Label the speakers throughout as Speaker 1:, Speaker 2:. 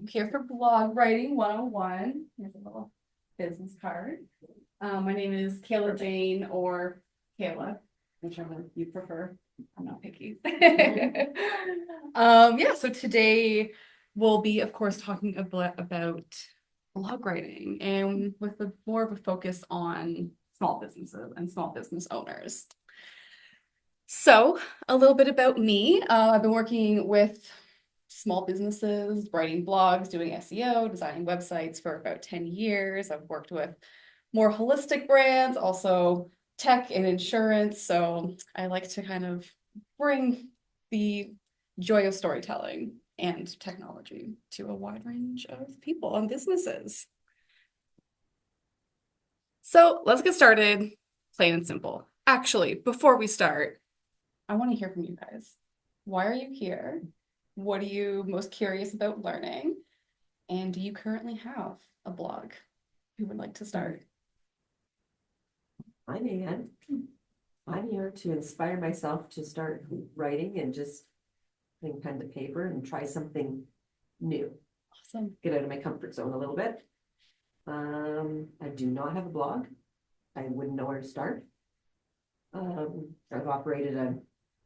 Speaker 1: here for Blog Writing 101. Here's a little business card. My name is Kayla Jane or Kayla, whichever you prefer. I'm not picky. So today we'll be, of course, talking about blog writing and with more of a focus on small businesses and small business owners. So a little bit about me. I've been working with small businesses, writing blogs, doing SEO, designing websites for about 10 years. I've worked with more holistic brands, also tech and insurance. So I like to kind of bring the joy of storytelling and technology to a wide range of people and businesses. So let's get started, plain and simple. Actually, before we start, I want to hear from you guys. Why are you here? What are you most curious about learning? And do you currently have a blog? Who would like to start?
Speaker 2: I'm Anne. I'm here to inspire myself to start writing and just putting pen to paper and try something new.
Speaker 1: Awesome.
Speaker 2: Get out of my comfort zone a little bit. I do not have a blog. I wouldn't know where to start. I've operated a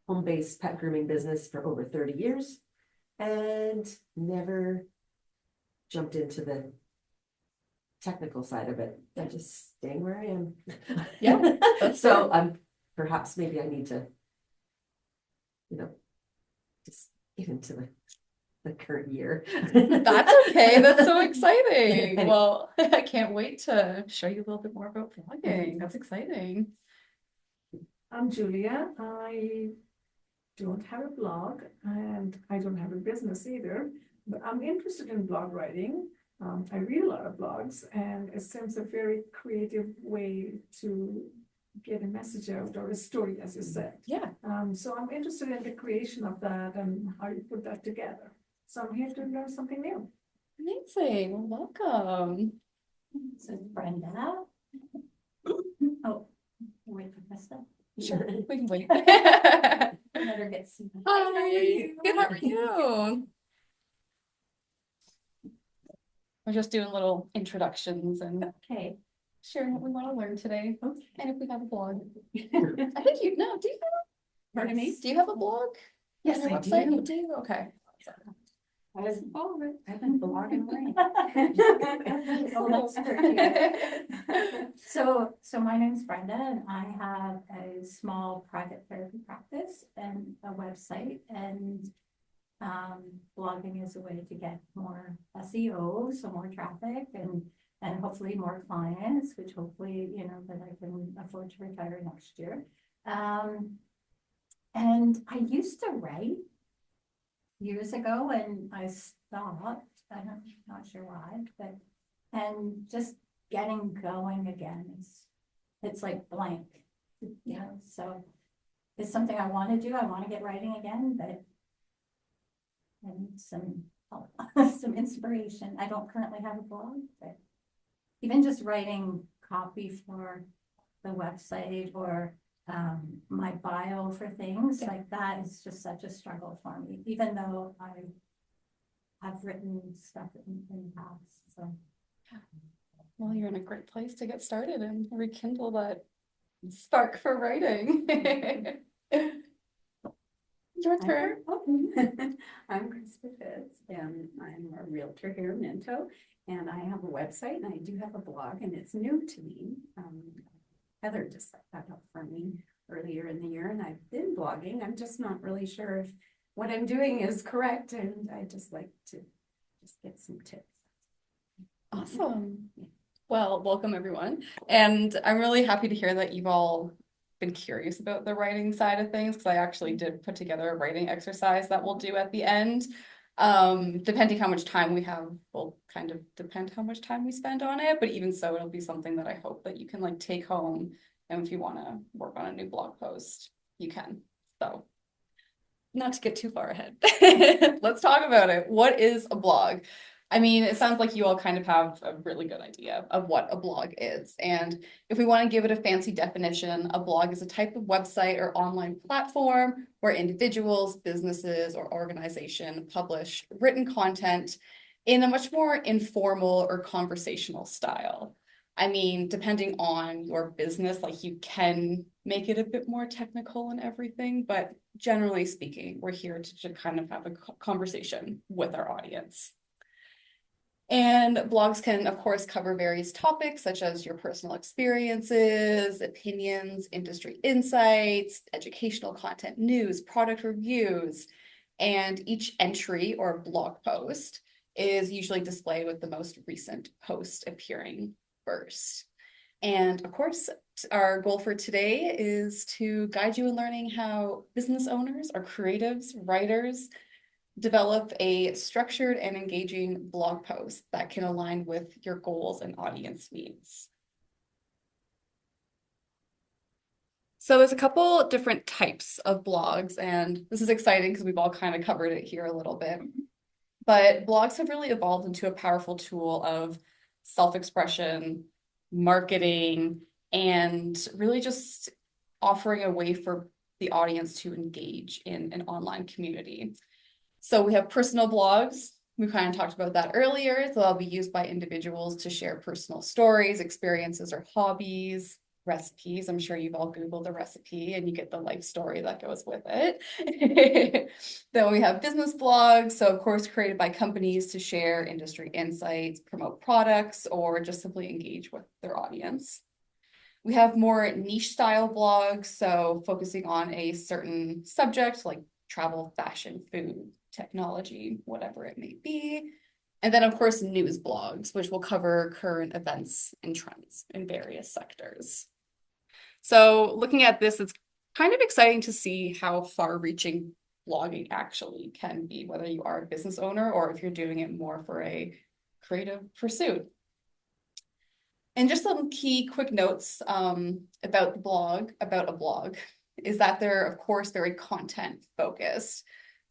Speaker 2: home-based pet grooming business for over 30 years and never jumped into the technical side of it. I'm just staying where I am.
Speaker 1: Yeah, that's
Speaker 2: so
Speaker 1: fair.
Speaker 2: Perhaps maybe I need to, just get into the current year.
Speaker 1: That's okay. That's so exciting. Well, I can't wait to show you a little bit more about blogging. That's exciting.
Speaker 3: I'm Julia. I don't have a blog and I don't have a business either, but I'm interested in blog writing. I read a lot of blogs and it seems a very creative way to get a message out or a story, as you said.
Speaker 1: Yeah.
Speaker 3: So I'm interested in the creation of that and how you put that together. So I'm here to learn something new.
Speaker 1: Amazing. Well, welcome.
Speaker 4: So Brenda. Oh, wait for Krista.
Speaker 1: Sure, we can wait.
Speaker 4: Let her get seated.
Speaker 1: Hi. Good, how are you? We're just doing little introductions and
Speaker 4: Okay.
Speaker 1: sharing what we want to learn today.
Speaker 4: Okay.
Speaker 1: And if we have a blog. I think you know, do you have
Speaker 4: Pardon me?
Speaker 1: Do you have a blog?
Speaker 4: Yes,
Speaker 1: on your
Speaker 4: I
Speaker 1: website?
Speaker 4: do.
Speaker 1: You do? Okay.
Speaker 4: I was involved. I've been blogging away.
Speaker 1: Oh,
Speaker 4: that's great. So my name's Brenda and I have a small private therapy practice and a website, and blogging is a way to get more SEO, so more traffic and hopefully more clients, which hopefully, that I can afford to retire next year. And I used to write years ago and I stopped. I'm not sure why, and just getting going again it's like blank, so it's something I want to do. I want to get writing again, but I need some help, some inspiration. I don't currently have a blog, but even just writing copy for the website or my bio for things like that is just such a struggle for me, even though I have written stuff in the past. So
Speaker 1: Well, you're in a great place to get started and rekindle that spark for writing. Your turn.
Speaker 5: I'm Krista Fitz, and I'm a realtor here in Minto, and I have a website and I do have a blog, and it's new to me. Heather just set that up for me earlier in the year, and I've been blogging. I'm just not really sure if what I'm doing is correct, and I just like to just get some tips.
Speaker 1: Awesome. Well, welcome everyone. And I'm really happy to hear that you've all been curious about the writing side of things, because I actually did put together a writing exercise that we'll do at the end. Depending how much time we have will kind of depend how much time we spend on it, but even so, it'll be something that I hope that you can like take home, and if you want to work on a new blog post, you can. So not to get too far ahead, let's talk about it. What is a blog? I mean, it sounds like you all kind of have a really good idea of what a blog is. And if we want to give it a fancy definition, a blog is a type of website or online platform where individuals, businesses, or organization publish written content in a much more informal or conversational style. I mean, depending on your business, like you can make it a bit more technical and everything, but generally speaking, we're here to kind of have a conversation with our audience. And blogs can, of course, cover various topics such as your personal experiences, opinions, industry insights, educational content, news, product reviews, and each entry or blog post is usually displayed with the most recent post appearing first. And of course, our goal for today is to guide you in learning how business owners or creatives, writers, develop a structured and engaging blog post that can align with your goals and audience needs. So there's a couple different types of blogs, and this is exciting because we've all kind of covered it here a little bit. But blogs have really evolved into a powerful tool of self-expression, marketing, and really just offering a way for the audience to engage in an online community. So we have personal blogs. We kind of talked about that earlier. So they'll be used by individuals to share personal stories, experiences, or hobbies, recipes. I'm sure you've all Googled a recipe and you get the life story that goes with it. Then we have business blogs. So of course, created by companies to share industry insights, promote products, or just simply engage with their audience. We have more niche style blogs. So focusing on a certain subject like travel, fashion, food, technology, whatever it may be. And then, of course, news blogs, which will cover current events and trends in various sectors. So looking at this, it's kind of exciting to see how far-reaching blogging actually can be, whether you are a business owner or if you're doing it more for a creative pursuit. And just some key quick notes about a blog, is that they're, of course, very content focused.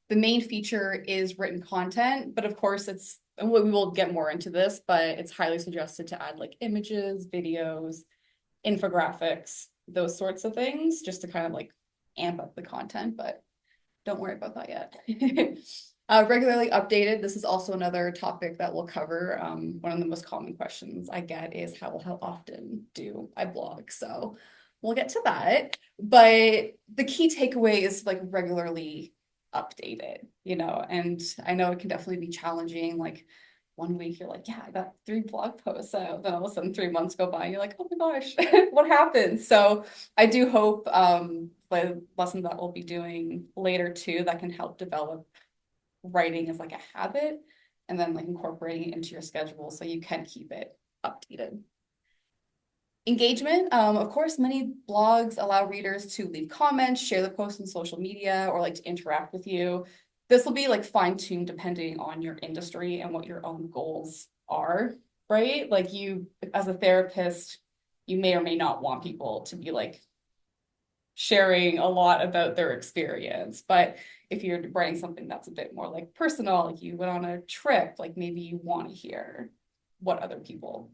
Speaker 1: The main feature is written content, but of course and we will get more into this, but it's highly suggested to add like images, videos, infographics, those sorts of things, just to kind of like amp up the content, but don't worry about that yet. Regularly updated. This is also another topic that we'll cover. One of the most common questions I get is how often do I blog? So we'll get to that. But the key takeaway is like regularly updated, and I know it can definitely be challenging. Like one week you're like, yeah, I got 3 blog posts out. Then all of a sudden 3 months go by and you're like, oh my gosh, what happened? So I do hope the lesson that we'll be doing later too, that can help develop writing as like a habit and then like incorporating it into your schedule so you can keep it updated. Engagement. Of course, many blogs allow readers to leave comments, share the post on social media, or like to interact with you. This will be like fine-tuned depending on your industry and what your own goals are, right? Like you, as a therapist, you may or may not want people to be like sharing a lot about their experience. But if you're writing something that's a bit more like personal, like you went on a trip, like maybe you want to hear what other people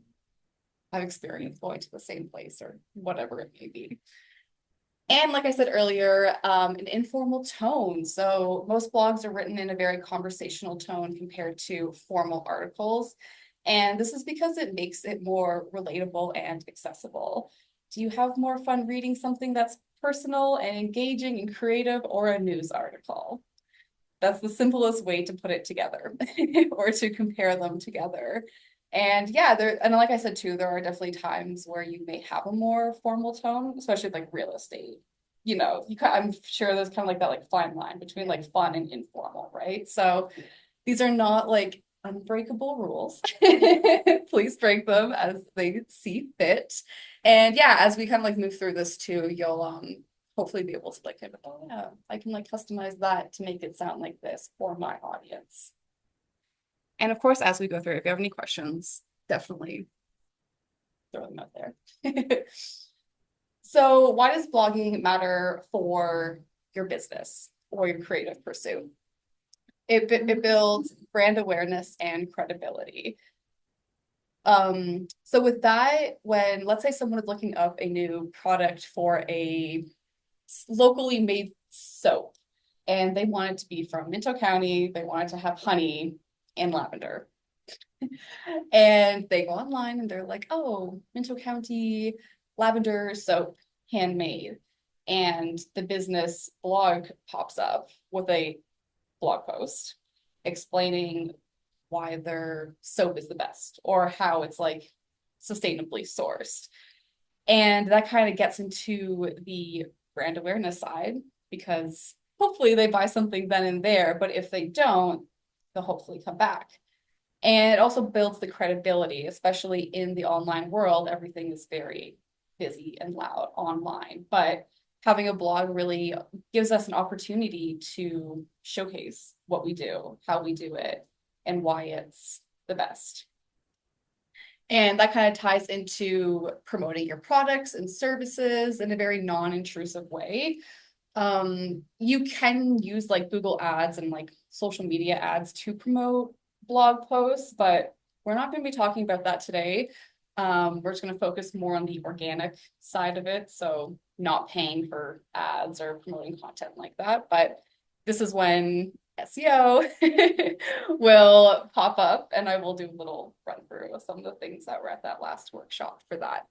Speaker 1: have experienced going to the same place or whatever it may be. And like I said earlier, an informal tone. So most blogs are written in a very conversational tone compared to formal articles. And this is because it makes it more relatable and accessible. Do you have more fun reading something that's personal and engaging and creative, or a news article? That's the simplest way to put it together or to compare them together. And yeah, and like I said too, there are definitely times where you may have a more formal tone, especially like real estate. I'm sure there's kind of like that like fine line between like fun and informal, right? So these are not like unbreakable rules. Please break them as they see fit. And yeah, as we kind of like move through this too, you'll hopefully be able to like, oh yeah, I can like customize that to make it sound like this for my audience. And of course, as we go through, if you have any questions, definitely throw them out there. So why does blogging matter for your business or your creative pursuit? It builds brand awareness and credibility. So with that, when let's say someone is looking up a new product for a locally made soap, and they want it to be from Minto County, they want it to have honey and lavender. And they go online and they're like, oh, Minto County lavender soap, handmade. And the business blog pops up with a blog post explaining why their soap is the best or how it's like sustainably sourced. And that kind of gets into the brand awareness side because hopefully they buy something then and there, but if they don't, they'll hopefully come back. And it also builds the credibility, especially in the online world. Everything is very busy and loud online, but having a blog really gives us an opportunity to showcase what we do, how we do it, and why it's the best. And that kind of ties into promoting your products and services in a very non-intrusive way. You can use like Google ads and like social media ads to promote blog posts, but we're not going to be talking about that today. We're just going to focus more on the organic side of it. So not paying for ads or promoting content like that. But this is when SEO will pop up and I will do a little run through of some of the things that were at that last workshop for that.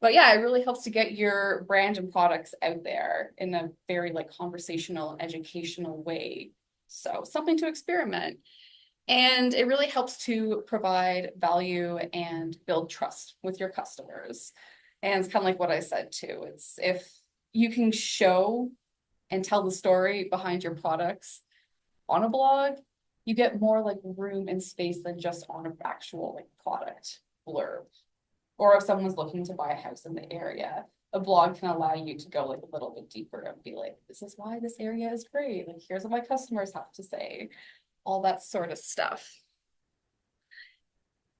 Speaker 1: But yeah, it really helps to get your brand and products out there in a very like conversational, educational way. So something to experiment. And it really helps to provide value and build trust with your customers. And it's kind of like what I said too. It's if you can show and tell the story behind your products on a blog, you get more like room and space than just on an actual like product blurb. Or if someone's looking to buy a house in the area, a blog can allow you to go like a little bit deeper and be like, this is why this area is great. Like, here's what my customers have to say, all that sort of stuff.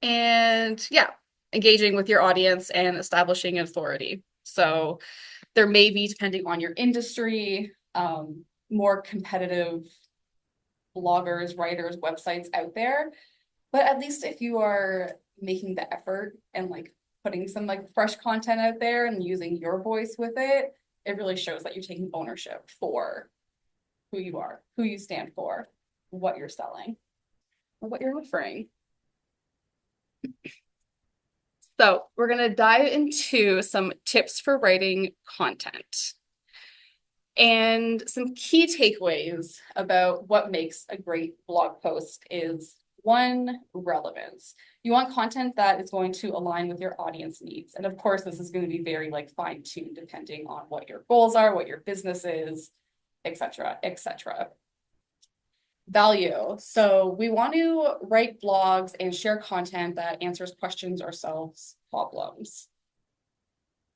Speaker 1: And yeah, engaging with your audience and establishing authority. So there may be, depending on your industry, more competitive bloggers, writers, websites out there. But at least if you are making the effort and like putting some like fresh content out there and using your voice with it, it really shows that you're taking ownership for who you are, who you stand for, what you're selling, or what you're offering. So we're going to dive into some tips for writing content. And some key takeaways about what makes a great blog post is one, relevance. You want content that is going to align with your audience needs. And of course, this is going to be very like fine-tuned depending on what your goals are, what your business is, etc., etc. Value. So we want to write blogs and share content that answers questions or solves problems.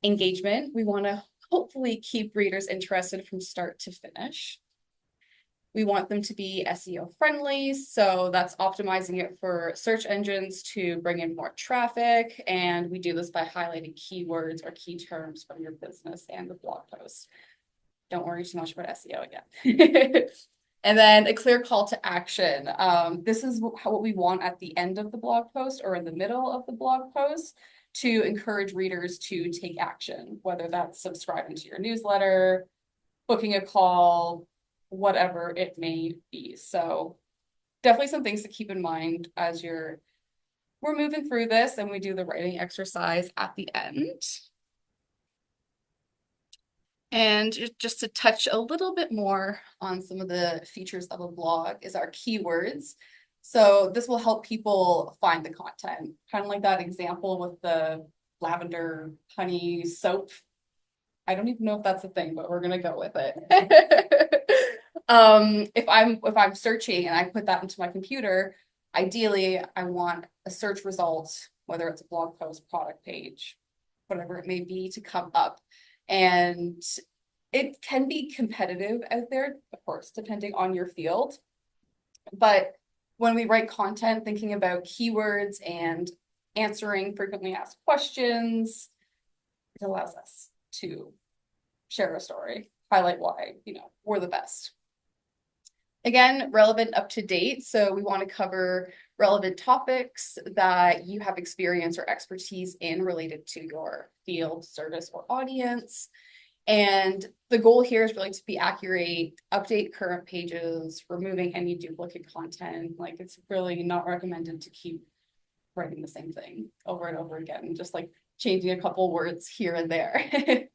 Speaker 1: Engagement. We want to hopefully keep readers interested from start to finish. We want them to be SEO friendly, so that's optimizing it for search engines to bring in more traffic, and we do this by highlighting keywords or key terms from your business and the blog post. Don't worry too much about SEO again. And then a clear call to action. This is what we want at the end of the blog post or in the middle of the blog post to encourage readers to take action, whether that's subscribing to your newsletter, booking a call, whatever it may be. So definitely some things to keep in mind as we're moving through this and we do the writing exercise at the end. And just to touch a little bit more on some of the features of a blog is our keywords. So this will help people find the content, kind of like that example with the lavender honey soap. I don't even know if that's a thing, but we're gonna go with it. If I'm searching and I put that into my computer, ideally I want a search result, whether it's a blog post, product page, whatever it may be, to come up. And it can be competitive out there, of course, depending on your field. But when we write content, thinking about keywords and answering frequently asked questions, it allows us to share a story, highlight why, we're the best. Again, relevant, up to date. So we want to cover relevant topics that you have experience or expertise in related to your field, service, or audience. And the goal here is really to be accurate, update current pages, removing any duplicate content. Like, it's really not recommended to keep writing the same thing over and over again, just like changing a couple words here and there.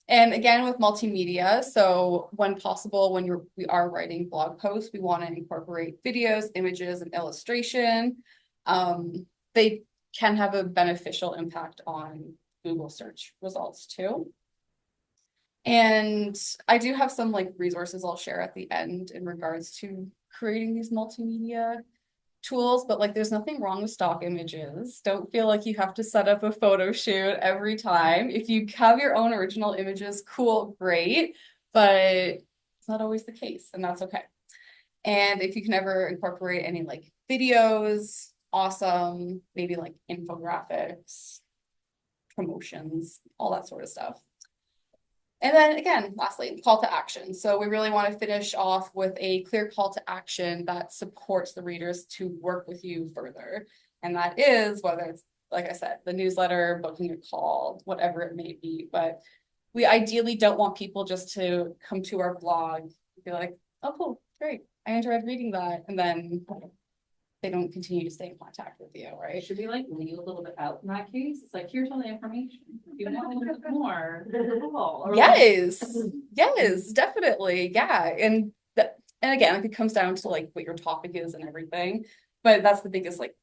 Speaker 1: And again, with multimedia, so when possible, when we are writing blog posts, we want to incorporate videos, images, and illustration. They can have a beneficial impact on Google search results too. And I do have some like resources I'll share at the end in regards to creating these multimedia tools, but like there's nothing wrong with stock images. Don't feel like you have to set up a photo shoot every time. If you have your own original images, cool, great, but it's not always the case, and that's okay. And if you can ever incorporate any like videos, awesome, maybe like infographics, promotions, all that sort of stuff. And then again, lastly, call to action. So we really want to finish off with a clear call to action that supports the readers to work with you further. And that is whether it's, like I said, the newsletter, booking a call, whatever it may be. But we ideally don't want people just to come to our blog and be like, oh, cool, great, I enjoyed reading that. And then they don't continue to stay in contact with you, right?
Speaker 6: Should we like leave a little bit out in that case? It's like, here's all the information. If you want a little bit more, cool. Or like-
Speaker 1: Yes, definitely. Yeah. And again, like it comes down to like what your topic is and everything. But that's the biggest like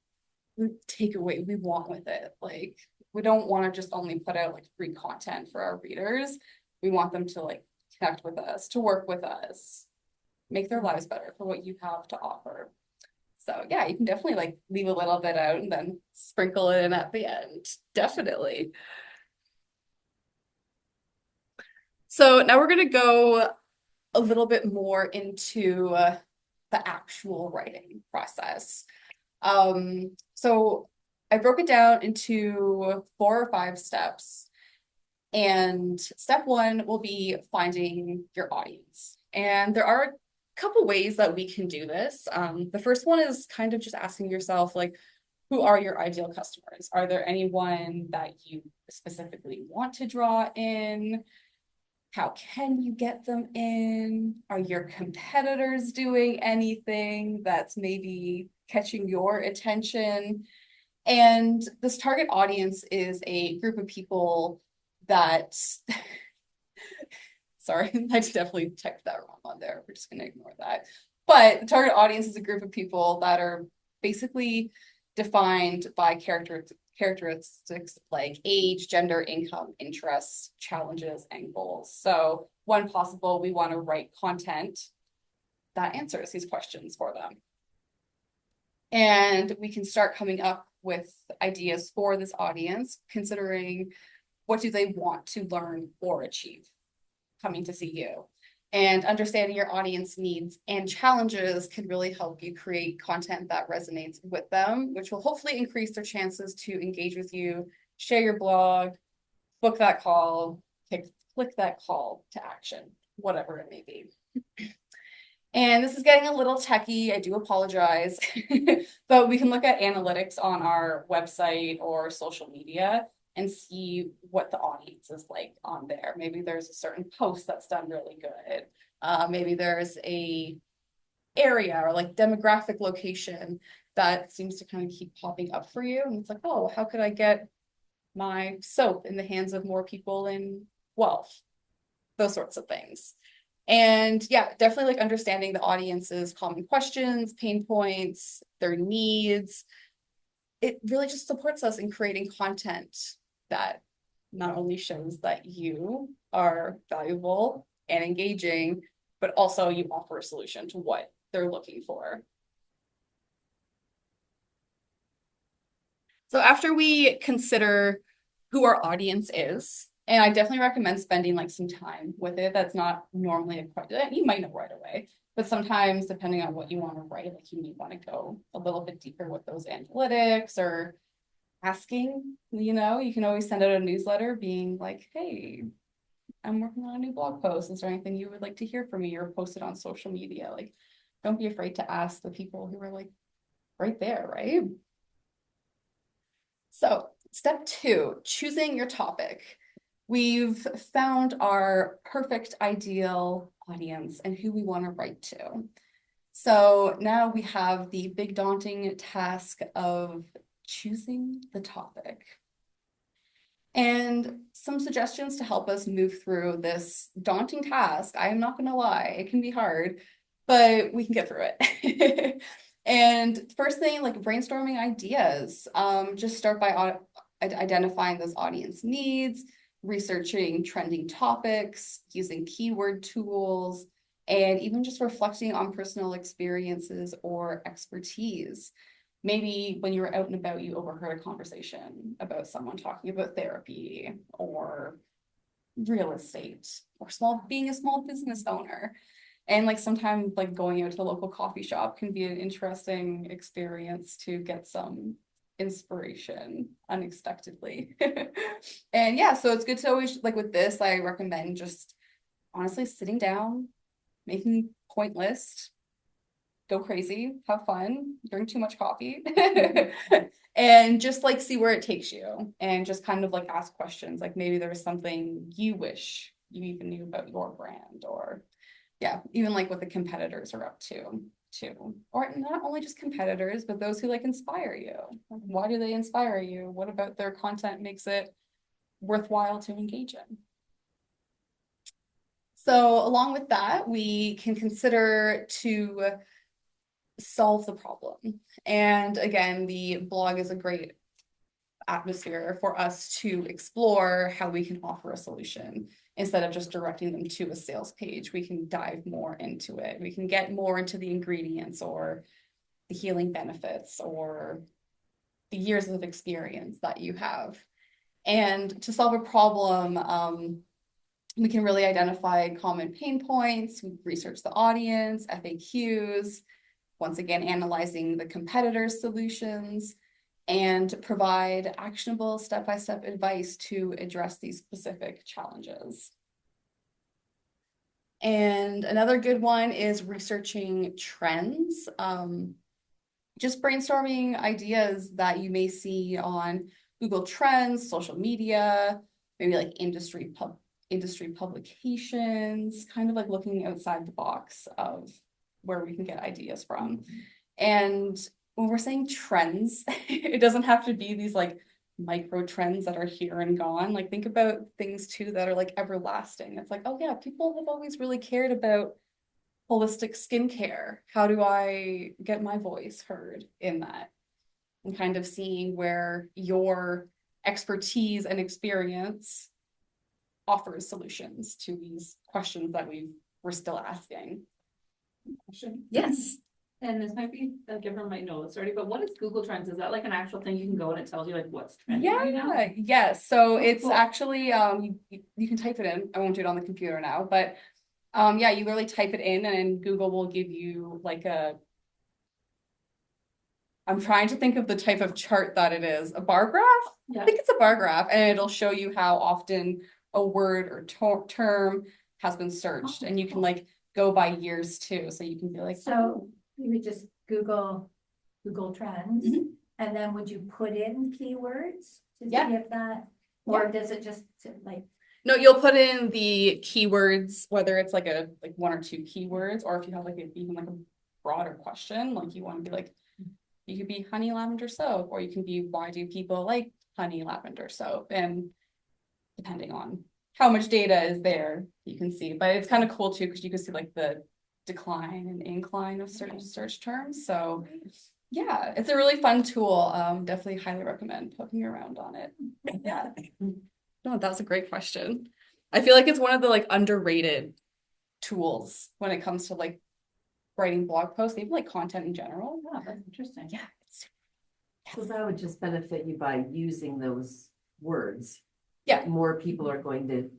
Speaker 1: takeaway we want with it. Like we don't want to just only put out like free content for our readers. We want them to like connect with us, to work with us, make their lives better for what you have to offer. So yeah, you can definitely like leave a little bit out and then sprinkle it in at the end. Definitely. So now we're going to go a little bit more into the actual writing process. So I broke it down into 4 or 5 steps. And step 1 will be finding your audience. And there are couple ways that we can do this. The first one is kind of just asking yourself, like, who are your ideal customers? Are there anyone that you specifically want to draw in? How can you get them in? Are your competitors doing anything that's maybe catching your attention? And this target audience is a group of people that sorry, I definitely typed that wrong on there. We're just going to ignore that. But the target audience is a group of people that are basically defined by characteristics like age, gender, income, interests, challenges, and goals. So when possible, we want to write content that answers these questions for them. And we can start coming up with ideas for this audience, considering what do they want to learn or achieve coming to see you. And understanding your audience needs and challenges can really help you create content that resonates with them, which will hopefully increase their chances to engage with you, share your blog, book that call, click that call to action, whatever it may be. And this is getting a little techie, I do apologize, but we can look at analytics on our website or social media and see what the audience is like on there. Maybe there's a certain post that's done really good. Maybe there's a area or like demographic location that seems to kind of keep popping up for you. And it's like, oh, how could I get my soap in the hands of more people in Guelph? Those sorts of things. And yeah, definitely like understanding the audience's common questions, pain points, their needs. It really just supports us in creating content that not only shows that you are valuable and engaging, but also you offer a solution to what they're looking for. So after we consider who our audience is, and I definitely recommend spending like some time with it. That's not normally a question you might know right away, but sometimes depending on what you want to write, like you may want to go a little bit deeper with those analytics or asking, you can always send out a newsletter being like, hey, I'm working on a new blog post. Is there anything you would like to hear from me or post it on social media? Like, don't be afraid to ask the people who are like right there, right? So step 2, choosing your topic. We've found our perfect ideal audience and who we want to write to. So now we have the big daunting task of choosing the topic. And some suggestions to help us move through this daunting task. I am not going to lie, it can be hard, but we can get through it. And first thing, like brainstorming ideas. Just start by identifying those audience needs, researching trending topics, using keyword tools, and even just reflecting on personal experiences or expertise. Maybe when you were out and about, you overheard a conversation about someone talking about therapy or real estate or being a small business owner. And like sometimes like going out to the local coffee shop can be an interesting experience to get some inspiration unexpectedly. And yeah, so it's good to always, like with this, I recommend just honestly sitting down, making a point list, go crazy, have fun, drink too much coffee, and just like see where it takes you, and just kind of like ask questions. Like maybe there's something you wish you even knew about your brand, or yeah, even like what the competitors are up to too. Or not only just competitors, but those who like inspire you. Like, why do they inspire you? What about their content makes it worthwhile to engage in? So along with that, we can consider to solve the problem. And again, the blog is a great atmosphere for us to explore how we can offer a solution instead of just directing them to a sales page. We can dive more into it. We can get more into the ingredients or the healing benefits or the years of experience that you have. And to solve a problem, we can really identify common pain points, research the audience, FAQs, once again, analyzing the competitors' solutions, and provide actionable step-by-step advice to address these specific challenges. And another good one is researching trends. Just brainstorming ideas that you may see on Google Trends, social media, maybe like industry publications, kind of like looking outside the box of where we can get ideas from. And when we're saying trends, it doesn't have to be these like micro trends that are here and gone. Like think about things too that are like everlasting. It's like, oh yeah, people have always really cared about holistic skincare. How do I get my voice heard in that? And kind of seeing where your expertise and experience offers solutions to these questions that we're still asking.
Speaker 6: Question.
Speaker 1: Yes.
Speaker 6: And this might be, like everyone might know this already, but what is Google Trends? Is that like an actual thing you can go and it tells you like what's trending right now?
Speaker 1: Yeah, yes. So it's
Speaker 6: cool.
Speaker 1: actually you can type it in. I won't do it on the computer now, but yeah, you literally type it in and Google will give you like I'm trying to think of the type of chart that it is. A bar graph?
Speaker 6: Yeah.
Speaker 1: I think it's a bar graph, and it'll show you how often a word or term has been searched, and you can like go by years too. So you can be like,
Speaker 4: So you would just Google Trends,
Speaker 1: Mhm.
Speaker 4: and then would you put in keywords to see
Speaker 1: Yeah.
Speaker 4: if that, or does it just like,
Speaker 1: no, you'll put in the keywords, whether it's like one or two keywords, or if you have like even like a broader question, like you want to be like, you could be honey lavender soap, or you can be why do people like honey lavender soap, and depending on how much data is there, you can see. But it's kind of cool too because you can see like the decline and incline of certain search terms. So yeah, it's a really fun tool. Definitely highly recommend poking around on it. Yeah. No, that was a great question. I feel like it's one of the like underrated tools when it comes to like writing blog posts, even like content in general.
Speaker 6: Yeah, that's interesting.
Speaker 1: Yeah.
Speaker 2: So that would just benefit you by using those words.
Speaker 1: Yeah.
Speaker 2: More people are going to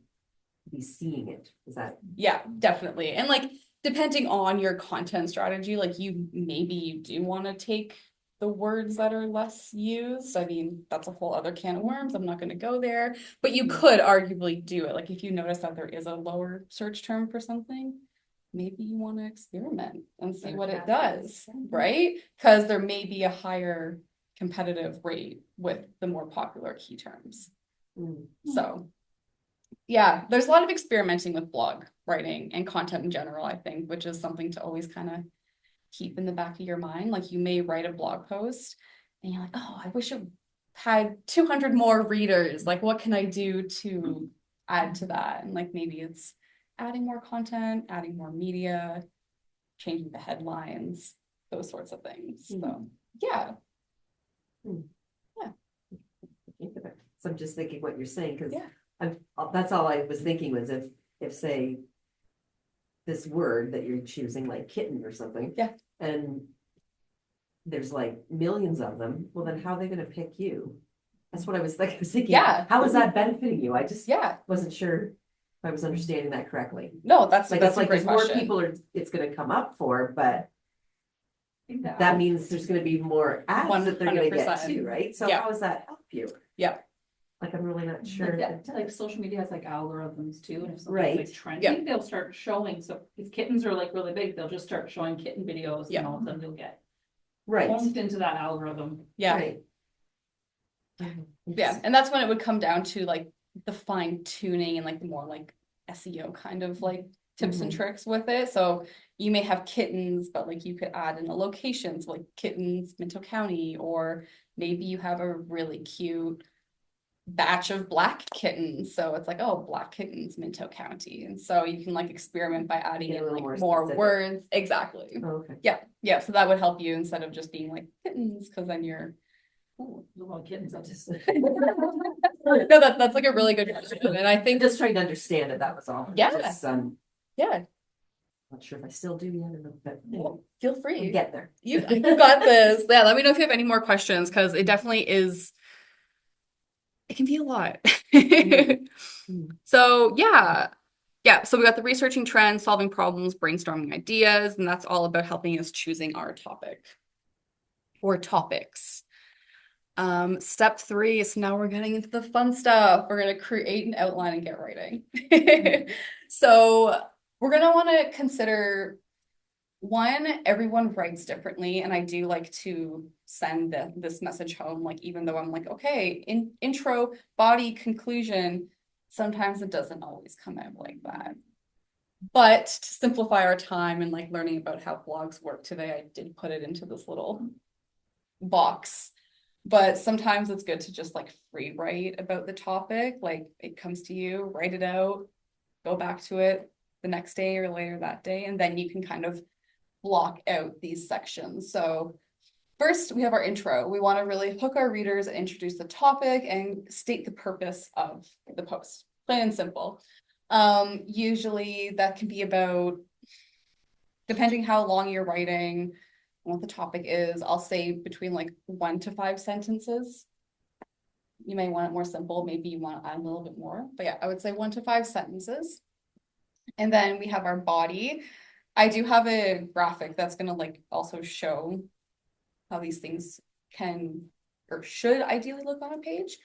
Speaker 2: be seeing it. Is that?
Speaker 1: Yeah, definitely. And like, depending on your content strategy, like maybe you do want to take the words that are less used. I mean, that's a whole other can of worms. I'm not going to go there, but you could arguably do it. Like if you notice that there is a lower search term for something, maybe you want to experiment and see what it does, right? Because there may be a higher competitive rate with the more popular key terms. So yeah, there's a lot of experimenting with blog writing and content in general, I think, which is something to always kind of keep in the back of your mind. Like you may write a blog post and you're like, oh, I wish it had 200 more readers. Like, what can I do to add to that? And like, maybe it's adding more content, adding more media, changing the headlines, those sorts of things. So, yeah.
Speaker 2: So I'm just thinking what you're saying, because
Speaker 1: Yeah.
Speaker 2: that's all I was thinking was if say this word that you're choosing, like kitten or something.
Speaker 1: Yeah.
Speaker 2: And there's like millions of them, well, then how are they gonna pick you? That's what I was thinking.
Speaker 1: Yeah.
Speaker 2: How is that benefiting you? I just
Speaker 1: Yeah.
Speaker 2: wasn't sure if I was understanding that correctly.
Speaker 1: No, that's
Speaker 2: Like,
Speaker 1: that's
Speaker 2: it's
Speaker 1: a
Speaker 2: like
Speaker 1: great
Speaker 2: there's more
Speaker 1: question.
Speaker 2: people it's gonna come up for, but
Speaker 6: think
Speaker 2: that means there's gonna be more ads that they're gonna get
Speaker 1: 100%.
Speaker 2: too, right? So
Speaker 1: Yeah.
Speaker 2: how does that help you?
Speaker 1: Yeah.
Speaker 2: Like, I'm really not sure.
Speaker 6: Like that, like social media has like algorithms too, and if
Speaker 2: Right.
Speaker 6: something's like trending, they'll start showing, so if kittens are like really big, they'll just start showing kitten videos,
Speaker 1: Yeah.
Speaker 6: and all of a sudden you'll get
Speaker 2: Right,
Speaker 6: homed into that algorithm.
Speaker 1: Yeah.
Speaker 2: right.
Speaker 1: Yeah. And that's when it would come down to like the fine tuning and like the more like SEO kind of like tips and
Speaker 2: Mhm.
Speaker 1: tricks with it. So you may have kittens, but like you could add in a location, so like kittens, Minto County, or maybe you have a really cute batch of black kittens. So it's like, oh, black kittens, Minto County. And so you can like experiment by adding
Speaker 2: Get a
Speaker 1: in
Speaker 2: little
Speaker 1: like
Speaker 2: more
Speaker 1: more
Speaker 2: specific.
Speaker 1: words. Exactly.
Speaker 2: Oh, okay.
Speaker 1: Yeah. Yeah. So that would help you instead of just being like kittens, because then you're
Speaker 6: Oh, the little kittens, I just.
Speaker 1: no, that's like a really good question. And I
Speaker 2: I'm
Speaker 1: think
Speaker 2: just trying to understand it, that was all.
Speaker 1: Yeah.
Speaker 2: Just,
Speaker 1: yeah,
Speaker 2: not sure if I still do yet, or not, but
Speaker 1: feel
Speaker 2: we
Speaker 1: free.
Speaker 2: get there.
Speaker 1: You got this. Yeah, let me know if you have any more questions, because it definitely is, it can be a lot. So yeah, so we got the researching trends, solving problems, brainstorming ideas, and that's all about helping us choosing our topic or topics. Step 3 is now we're getting into the fun stuff. We're gonna create an outline and get writing. So we're gonna want to consider, one, everyone writes differently, and I do like to send this message home, like even though I'm like, okay, intro, body, conclusion, sometimes it doesn't always come out like that. But to simplify our time and like learning about how blogs work today, I did put it into this little box. But sometimes it's good to just like free write about the topic, like it comes to you, write it out, go back to it the next day or later that day, and then you can kind of block out these sections. So first, we have our intro. We want to really hook our readers and introduce the topic and state the purpose of the post. Plain and simple. Usually that can be about, depending how long you're writing, what the topic is, I'll say between like 1 to 5 sentences. You may want it more simple, maybe you want to add a little bit more, but yeah, I would say 1 to 5 sentences. And then we have our body. I do have a graphic that's gonna like also show how these things can or should ideally look on a page.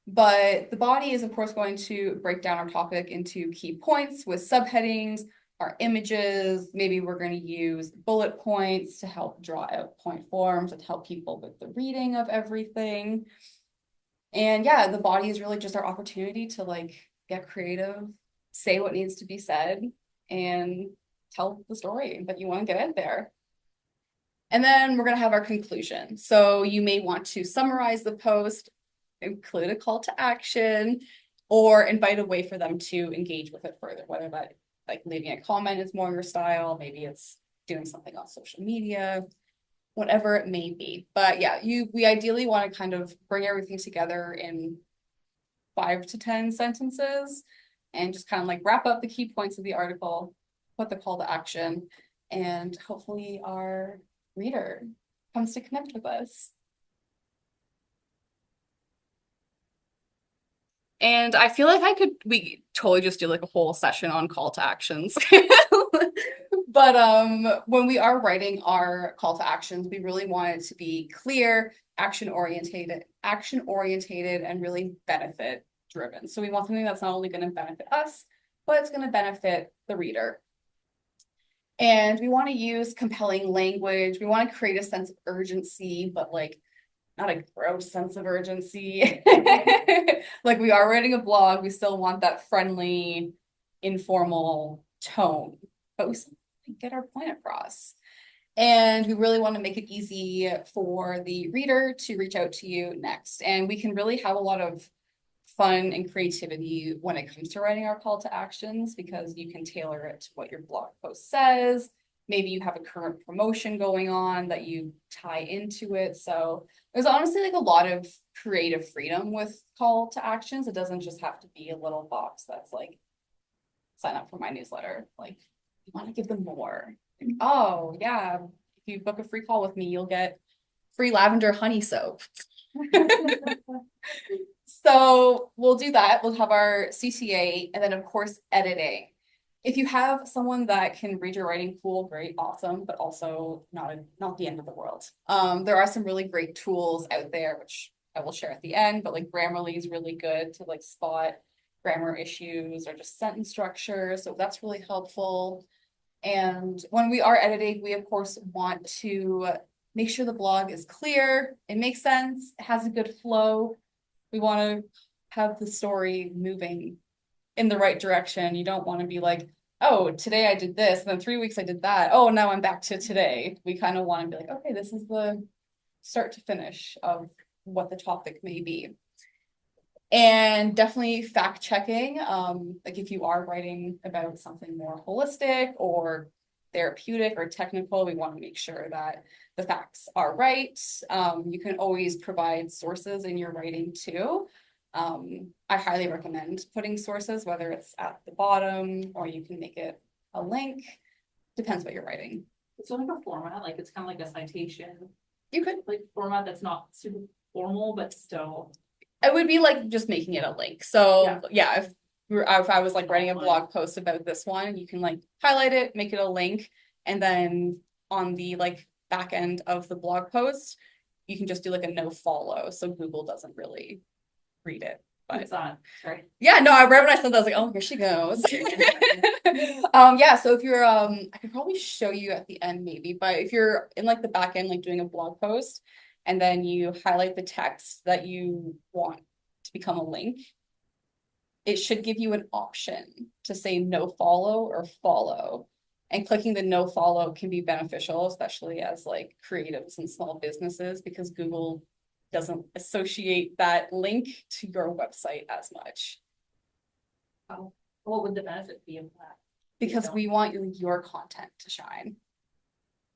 Speaker 1: But the body is of course going to break down our topic into key points with subheadings, our images. Maybe we're going to use bullet points to help draw out point forms and help people with the reading of everything. And yeah, the body is really just our opportunity to like get creative, say what needs to be said, and tell the story that you want to get out there. And then we're going to have our conclusion. So you may want to summarize the post, include a call to action, or invite a way for them to engage with it further, whether that like leaving a comment is more your style, maybe it's doing something on social media, whatever it may be. But yeah, we ideally want to kind of bring everything together in 5 to 10 sentences and just kind of like wrap up the key points of the article, put the call to action, and hopefully our reader comes to connect with us. And I feel like we totally just do like a whole session on call to actions. But when we are writing our call to actions, we really want it to be clear, action orientated, and really benefit driven. So we want something that's not only going to benefit us, but it's going to benefit the reader. And we want to use compelling language. We want to create a sense of urgency, but like not a gross sense of urgency. Like we are writing a blog, we still want that friendly, informal tone, but we still get our point across. And we really want to make it easy for the reader to reach out to you next. And we can really have a lot of fun and creativity when it comes to writing our call to actions because you can tailor it to what your blog post says. Maybe you have a current promotion going on that you tie into it. So there's honestly like a lot of creative freedom with call to actions. It doesn't just have to be a little box that's like, sign up for my newsletter. Like, you want to give them more. Like, oh, yeah, if you book a free call with me, you'll get free lavender honey soap. So we'll do that. We'll have our CTA and then of course editing. If you have someone that can read your writing, cool, great, awesome, but also not the end of the world. There are some really great tools out there, which I will share at the end, but like Grammarly is really good to like spot grammar issues or just sentence structure. So that's really helpful. And when we are editing, we of course want to make sure the blog is clear, it makes sense, it has a good flow. We want to have the story moving in the right direction. You don't want to be like, oh, today I did this, and then 3 weeks I did that. Oh, now I'm back to today. We kind of want to be like, okay, this is the start to finish of what the topic may be. And definitely fact checking. Like if you are writing about something more holistic or therapeutic or technical, we want to make sure that the facts are right. You can always provide sources in your writing too. I highly recommend putting sources, whether it's at the bottom or you can make it a link. Depends what you're writing.
Speaker 6: It's like a format, like it's kind of like a citation,
Speaker 1: You could,
Speaker 6: like format that's not super formal, but still.
Speaker 1: it would be like just making it a link. So
Speaker 6: Yeah.
Speaker 1: yeah, if I was like writing a blog post about this one, you can like highlight it, make it a link, and then on the like back end of the blog post, you can just do like a no follow, so Google doesn't really read it. But
Speaker 6: It's on, sorry.
Speaker 1: yeah, no, I read when I said that, I was like, oh, here she goes. Yeah, so if you're I could probably show you at the end maybe, but if you're in like the back end, like doing a blog post, and then you highlight the text that you want to become a link, it should give you an option to say no follow or follow. And clicking the no follow can be beneficial, especially as like creatives and small businesses, because Google doesn't associate that link to your website as much.
Speaker 6: What would the benefit be of that?
Speaker 1: Because we want your content to shine.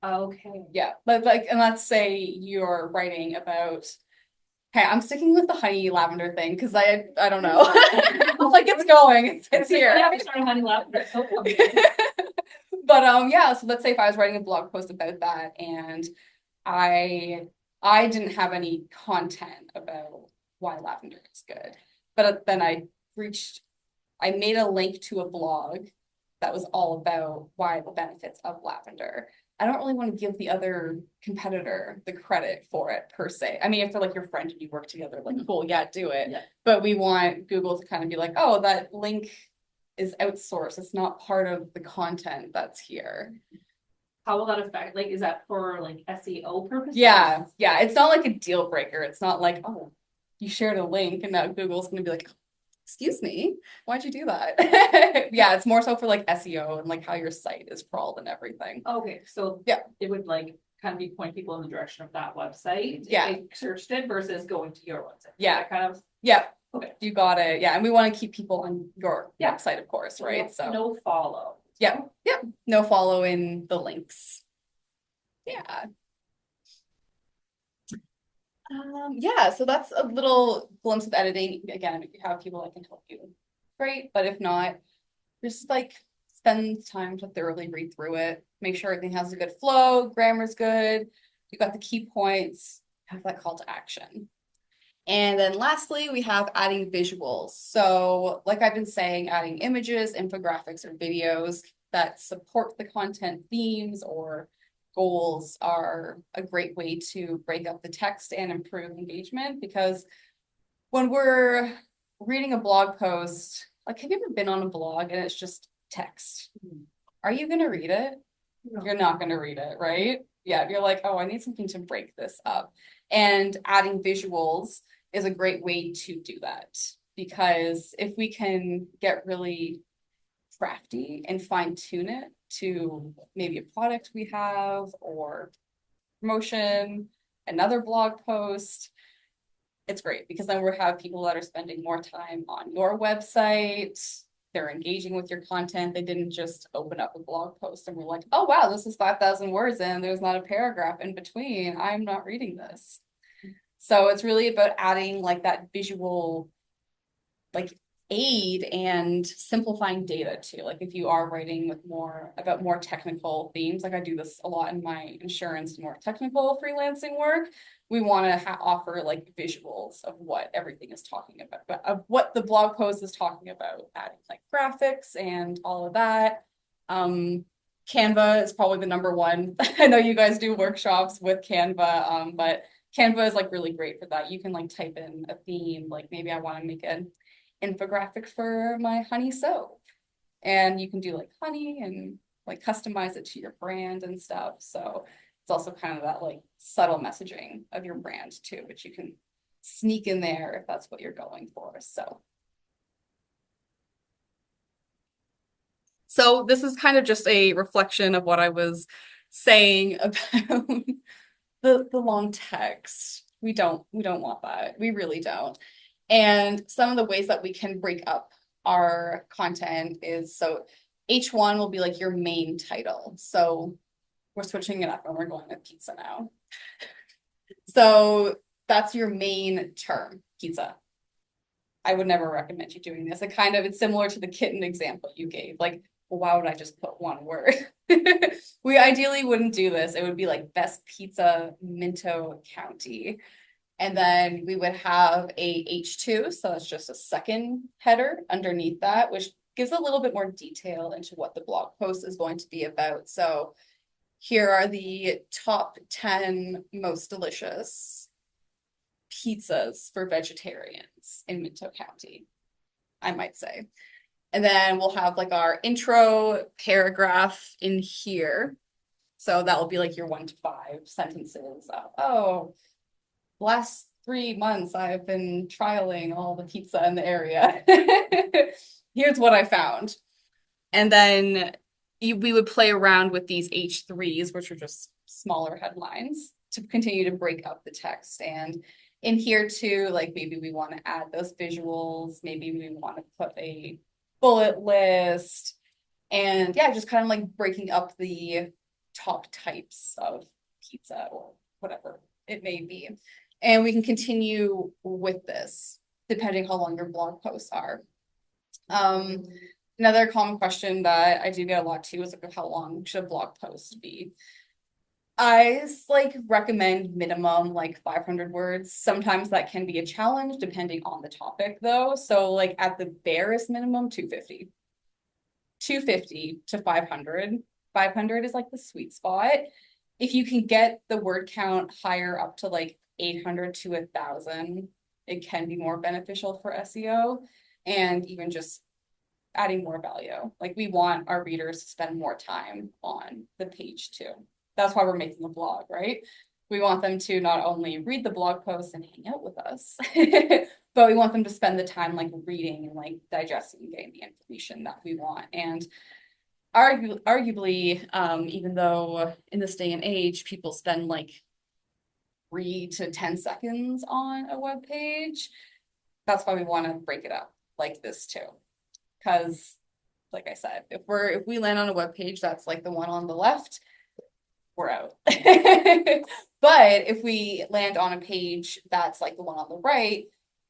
Speaker 6: Okay.
Speaker 1: Yeah, but like, and let's say you're writing about, okay, I'm sticking with the honey lavender thing because I don't know. Like it's going, it's here.
Speaker 6: Yeah, we started honey lavender.
Speaker 1: But yeah, so let's say if I was writing a blog post about that and I didn't have any content about why lavender is good. But then I made a link to a blog that was all about why the benefits of lavender. I don't really want to give the other competitor the credit for it per se. I mean, if they're like your friend and you work together, like cool, yeah, do it.
Speaker 6: Yeah.
Speaker 1: But we want Google to kind of be like, oh, that link is outsourced. It's not part of the content that's here.
Speaker 6: How will that affect, like, is that for like SEO purposes?
Speaker 1: Yeah, yeah. It's not like a deal breaker. It's not like, oh, you shared a link and now Google's gonna be like, excuse me, why'd you do that? Yeah, it's more so for like SEO and like how your site is crawled and everything.
Speaker 6: Okay, so.
Speaker 1: Yeah.
Speaker 6: It would like kind of be point people in the direction of that website. if
Speaker 1: Yeah.
Speaker 6: They searched it versus going to your website.
Speaker 1: Yeah.
Speaker 6: That kind of.
Speaker 1: Yeah.
Speaker 6: Okay.
Speaker 1: You got it. Yeah, and we want to keep people on your
Speaker 6: Yeah.
Speaker 1: website, of course, right? So
Speaker 6: No follow.
Speaker 1: yeah, yeah, no follow in the links. Yeah. Yeah, so that's a little glimpse of editing. Again, if you have people that can help you, great. But if not, just like spend time to thoroughly read through it. Make sure everything has a good flow, grammar's good. You got the key points, have that call to action. And then lastly, we have adding visuals. So like I've been saying, adding images, infographics, or videos that support the content themes or goals are a great way to break up the text and improve engagement, because when we're reading a blog post, like have you ever been on a blog and it's just text? Are you gonna read it?
Speaker 3: No.
Speaker 1: You're not gonna read it, right? Yeah, you're like, oh, I need something to break this up. And adding visuals is a great way to do that, because if we can get really crafty and fine tune it to maybe a product we have or promotion, another blog post. It's great because then we have people that are spending more time on your website. They're engaging with your content. They didn't just open up a blog post and we're like, oh wow, this is 5,000 words and there's not a paragraph in between. I'm not reading this. So it's really about adding like that visual like aid and simplifying data too. Like if you are writing with more technical themes, like I do this a lot in my insurance, more technical freelancing work, we want to offer like visuals of what everything is talking about, but of what the blog post is talking about, adding like graphics and all of that. Canva is probably the number one. I know you guys do workshops with Canva, but Canva is like really great for that. You can like type in a theme, like maybe I want to make an infographic for my honey soap, and you can do like honey and like customize it to your brand and stuff. So it's also kind of that like subtle messaging of your brand too, which you can sneak in there if that's what you're going for. So this is kind of just a reflection of what I was saying about the long text. We don't want that. We really don't. And some of the ways that we can break up our content is, so H1 will be like your main title. So we're switching it up and we're going with pizza now. So that's your main term, pizza. I would never recommend you doing this. It's similar to the kitten example you gave. Like, well, why would I just put one word? We ideally wouldn't do this. It would be like best pizza, Minto County. And then we would have a H2, so that's just a second header underneath that, which gives a little bit more detail into what the blog post is going to be about. So here are the top 10 most delicious pizzas for vegetarians in Minto County, I might say. And then we'll have like our intro paragraph in here. So that will be like your 1 to 5 sentences of, last 3 months I've been trialing all the pizza in the area. Here's what I found. And then we would play around with these H3s, which are just smaller headlines, to continue to break up the text. And in here too, like maybe we want to add those visuals, maybe we want to put a bullet list, and yeah, just kind of like breaking up the top types of pizza or whatever it may be. And we can continue with this depending how long your blog posts are. Another common question that I do get a lot too is like, how long should a blog post be? I like recommend minimum like 500 words. Sometimes that can be a challenge depending on the topic though. So like at the barest minimum, 250. 250 to 500. 500 is like the sweet spot. If you can get the word count higher up to like 800 to 1,000, it can be more beneficial for SEO and even just adding more value. Like we want our readers to spend more time on the page too. That's why we're making a blog, right? We want them to not only read the blog post and hang out with us, but we want them to spend the time like reading and like digesting and getting the information that we want. And arguably, even though in this day and age, people spend like 3 to 10 seconds on a web page, that's why we want to break it up like this too. Because like I said, if we land on a web page that's like the one on the left, we're out. But if we land on a page that's like the one on the right,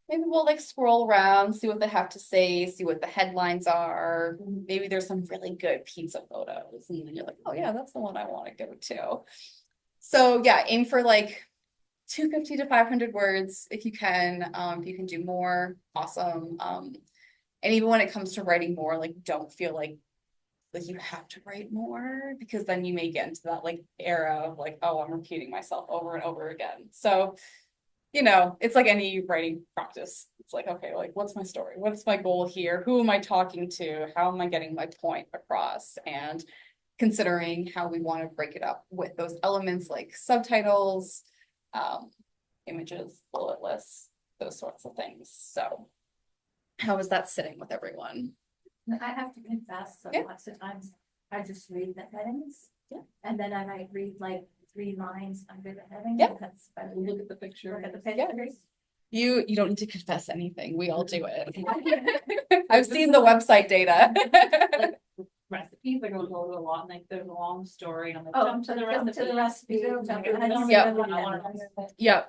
Speaker 1: maybe we'll like scroll around, see what they have to say, see what the headlines are. Maybe there's some really good pizza photos, and then you're like, oh yeah, that's the one I want to go to. So yeah, aim for like 250 to 500 words if you can. If you can do more, awesome. And even when it comes to writing more, like don't feel like you have to write more, because then you may get into that like era of like, oh, I'm repeating myself over and over again. So, it's like any writing practice. It's like, okay, like what's my story? What's my goal here? Who am I talking to? How am I getting my point across? And considering how we want to break it up with those elements like subtitles, images, bullet lists, those sorts of things. So how is that sitting with everyone?
Speaker 4: I have to confess that
Speaker 1: Yeah.
Speaker 4: lots of times I just read the headings.
Speaker 1: Yeah.
Speaker 4: And then I might read like 3 lines under the heading.
Speaker 1: Yeah.
Speaker 4: That's better.
Speaker 6: Look at the picture.
Speaker 4: Look at the
Speaker 1: Yeah.
Speaker 4: pictures.
Speaker 1: You don't need to confess anything. We all do it. I've seen the website data.
Speaker 6: Recipes, I go to a lot, and like there's a long story, and I'm like,
Speaker 4: Oh,
Speaker 6: jump to the
Speaker 4: jump
Speaker 6: recipe.
Speaker 4: to the recipe.
Speaker 6: I
Speaker 4: jump
Speaker 6: don't
Speaker 4: to the- I don't
Speaker 1: Yeah.
Speaker 4: really
Speaker 6: I wanna-
Speaker 4: know.
Speaker 1: Yeah.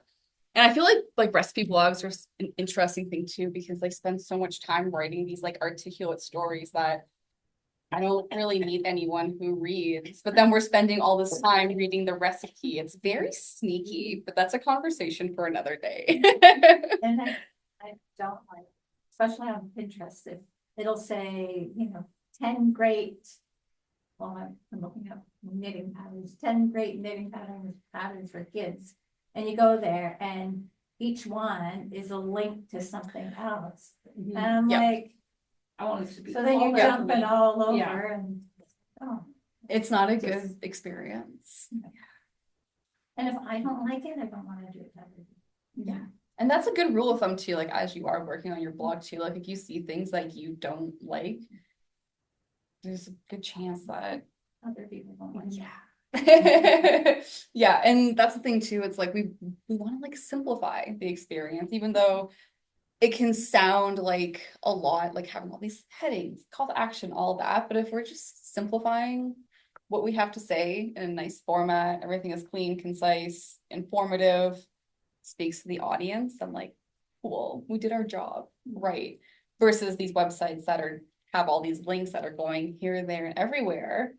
Speaker 1: And I feel like recipe blogs are an interesting thing too, because they spend so much time writing these like articulate stories that I don't really need anyone who reads, but then we're spending all this time reading the recipe. It's very sneaky, but that's a conversation for another day.
Speaker 4: And I don't like, especially on Pinterest, it'll say, 10 great. Well, I'm looking up knitting patterns, 10 great knitting patterns for kids. And you go there and each one is a link to something else. And I'm
Speaker 1: Yeah.
Speaker 4: like,
Speaker 6: I want it to be.
Speaker 4: so then
Speaker 6: all
Speaker 4: you're
Speaker 6: that
Speaker 4: jumping
Speaker 6: for me.
Speaker 4: all over
Speaker 6: Yeah.
Speaker 4: and, oh,
Speaker 1: It's not a good experience.
Speaker 4: and if I don't like it, I don't wanna do it ever.
Speaker 1: Yeah. And that's a good rule of thumb too, like as you are working on your blog too, like if you see things like you don't like, there's a good chance that
Speaker 4: Other people don't like it.
Speaker 1: yeah. Yeah, and that's the thing too, it's like we want to like simplify the experience, even though it can sound like a lot, like having all these headings, call to action, all that, but if we're just simplifying what we have to say in a nice format, everything is clean, concise, informative, speaks to the audience, I'm like, cool, we did our job, right? Versus these websites that have all these links that are going here, there, and everywhere.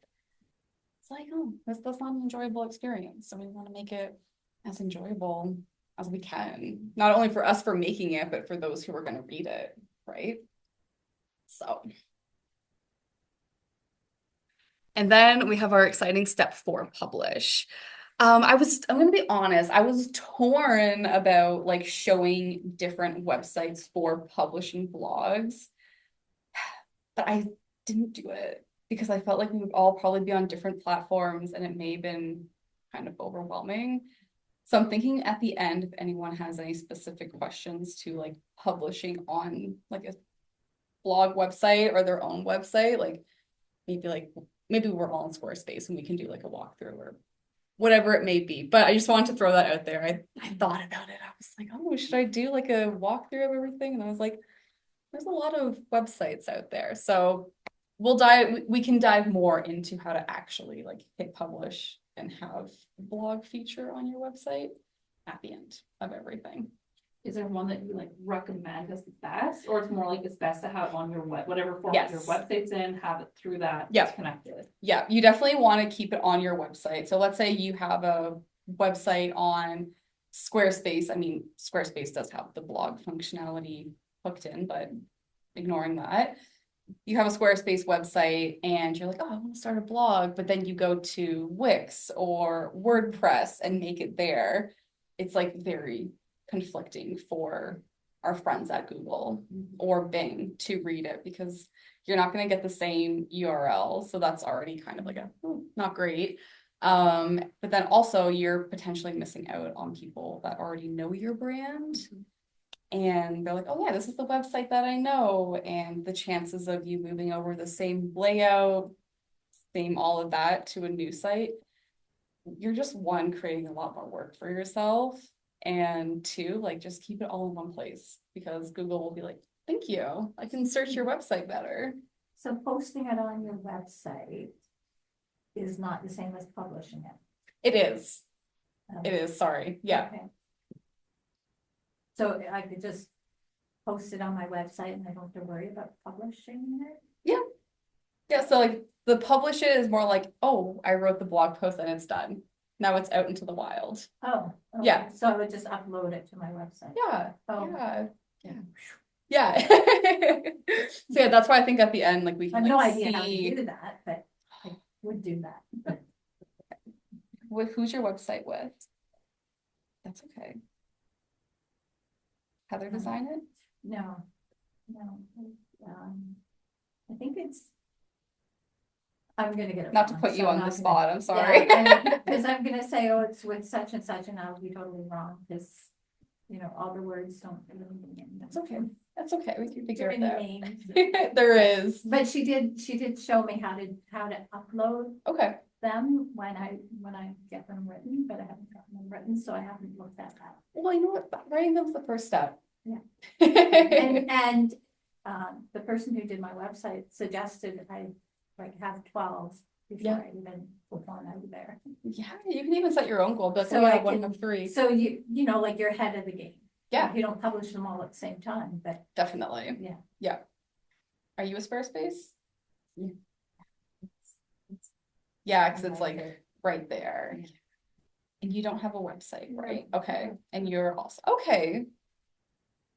Speaker 1: It's like, oh, that's not an enjoyable experience. So we want to make it as enjoyable as we can. Not only for us for making it, but for those who are going to read it, right? So. And then we have our exciting step 4, publish. I'm gonna be honest, I was torn about like showing different websites for publishing blogs, but I didn't do it because I felt like we would all probably be on different platforms and it may have been kind of overwhelming. So I'm thinking at the end, if anyone has any specific questions to like publishing on like a blog website or their own website, like maybe we're all in Squarespace and we can do like a walkthrough or whatever it may be. But I just wanted to throw that out there. I thought about it. I was like, oh, should I do like a walkthrough of everything? And I was like, there's a lot of websites out there. So we can dive more into how to actually like hit publish and have a blog feature on your website at the end of everything.
Speaker 6: Is there one that you like recommend as the best, or it's more like it's best to have on your whatever format your
Speaker 1: Yes.
Speaker 6: website's in, have it through that.
Speaker 1: Yeah.
Speaker 6: It's connected.
Speaker 1: Yeah, you definitely want to keep it on your website. So let's say you have a website on Squarespace. I mean, Squarespace does have the blog functionality hooked in, but ignoring that, you have a Squarespace website and you're like, oh, I want to start a blog, but then you go to Wix or WordPress and make it there. It's like very conflicting for our friends at Google or Bing to read it because you're not going to get the same URL. So that's already kind of like not great. But then also you're potentially missing out on people that already know your brand. And they're like, oh yeah, this is the website that I know. And the chances of you moving over the same layout, same all of that to a new site, you're just creating a lot more work for yourself. And 2, like just keep it all in one place because Google will be like, thank you, I can search your website better.
Speaker 4: So posting it on your website is not the same as publishing it.
Speaker 1: It is. It is, sorry. Yeah.
Speaker 4: Okay. So I could just post it on my website and I don't have to worry about publishing it?
Speaker 1: Yeah, so like the publish it is more like, oh, I wrote the blog post and it's done. Now it's out into the wild.
Speaker 4: Oh. okay.
Speaker 1: Yeah.
Speaker 4: So I would just upload it to my website?
Speaker 1: Yeah.
Speaker 4: Oh.
Speaker 1: Yeah. So yeah, that's why I think at the end, like we
Speaker 4: I
Speaker 1: can
Speaker 4: have no
Speaker 1: like
Speaker 4: idea how to
Speaker 1: see
Speaker 4: do that, but I would do that.
Speaker 1: who's your website with. That's okay. Heather design it?
Speaker 4: No. I think I'm gonna get it.
Speaker 1: Not to
Speaker 4: wrong,
Speaker 1: put you
Speaker 4: so I'm
Speaker 1: on the
Speaker 4: not
Speaker 1: spot, I'm
Speaker 4: gonna-
Speaker 1: sorry.
Speaker 4: Yeah, because I'm gonna say, oh, it's with such and such, and I'll be totally wrong, because, all the words don't really mean.
Speaker 1: That's okay. That's okay, we can figure
Speaker 4: Too
Speaker 1: it
Speaker 4: many
Speaker 1: out.
Speaker 4: names.
Speaker 1: There is,
Speaker 4: But she did show me how to upload
Speaker 1: okay,
Speaker 4: them when I get them written, but I haven't gotten them written, so I haven't looked at that.
Speaker 1: well, you know what, writing them's the first step.
Speaker 4: Yeah.
Speaker 1: Yeah,
Speaker 4: And the person who did my website suggested I like have 12 before
Speaker 1: Yeah.
Speaker 4: I even put one out there.
Speaker 1: you can even set your own goal, but
Speaker 4: So
Speaker 1: we
Speaker 4: I
Speaker 1: have one
Speaker 4: can-
Speaker 1: of three,
Speaker 4: So you know, like you're ahead of the game.
Speaker 1: Yeah.
Speaker 4: You don't publish them all at the same time, but
Speaker 1: definitely.
Speaker 4: Yeah.
Speaker 1: Yeah. Are you a Squarespace?
Speaker 5: Yeah.
Speaker 1: Yeah, cause
Speaker 4: I
Speaker 1: it's
Speaker 4: like
Speaker 1: like
Speaker 4: it.
Speaker 1: right there.
Speaker 5: Yeah.
Speaker 1: And you don't have a website,
Speaker 4: No.
Speaker 1: right? Okay, and you're also, okay,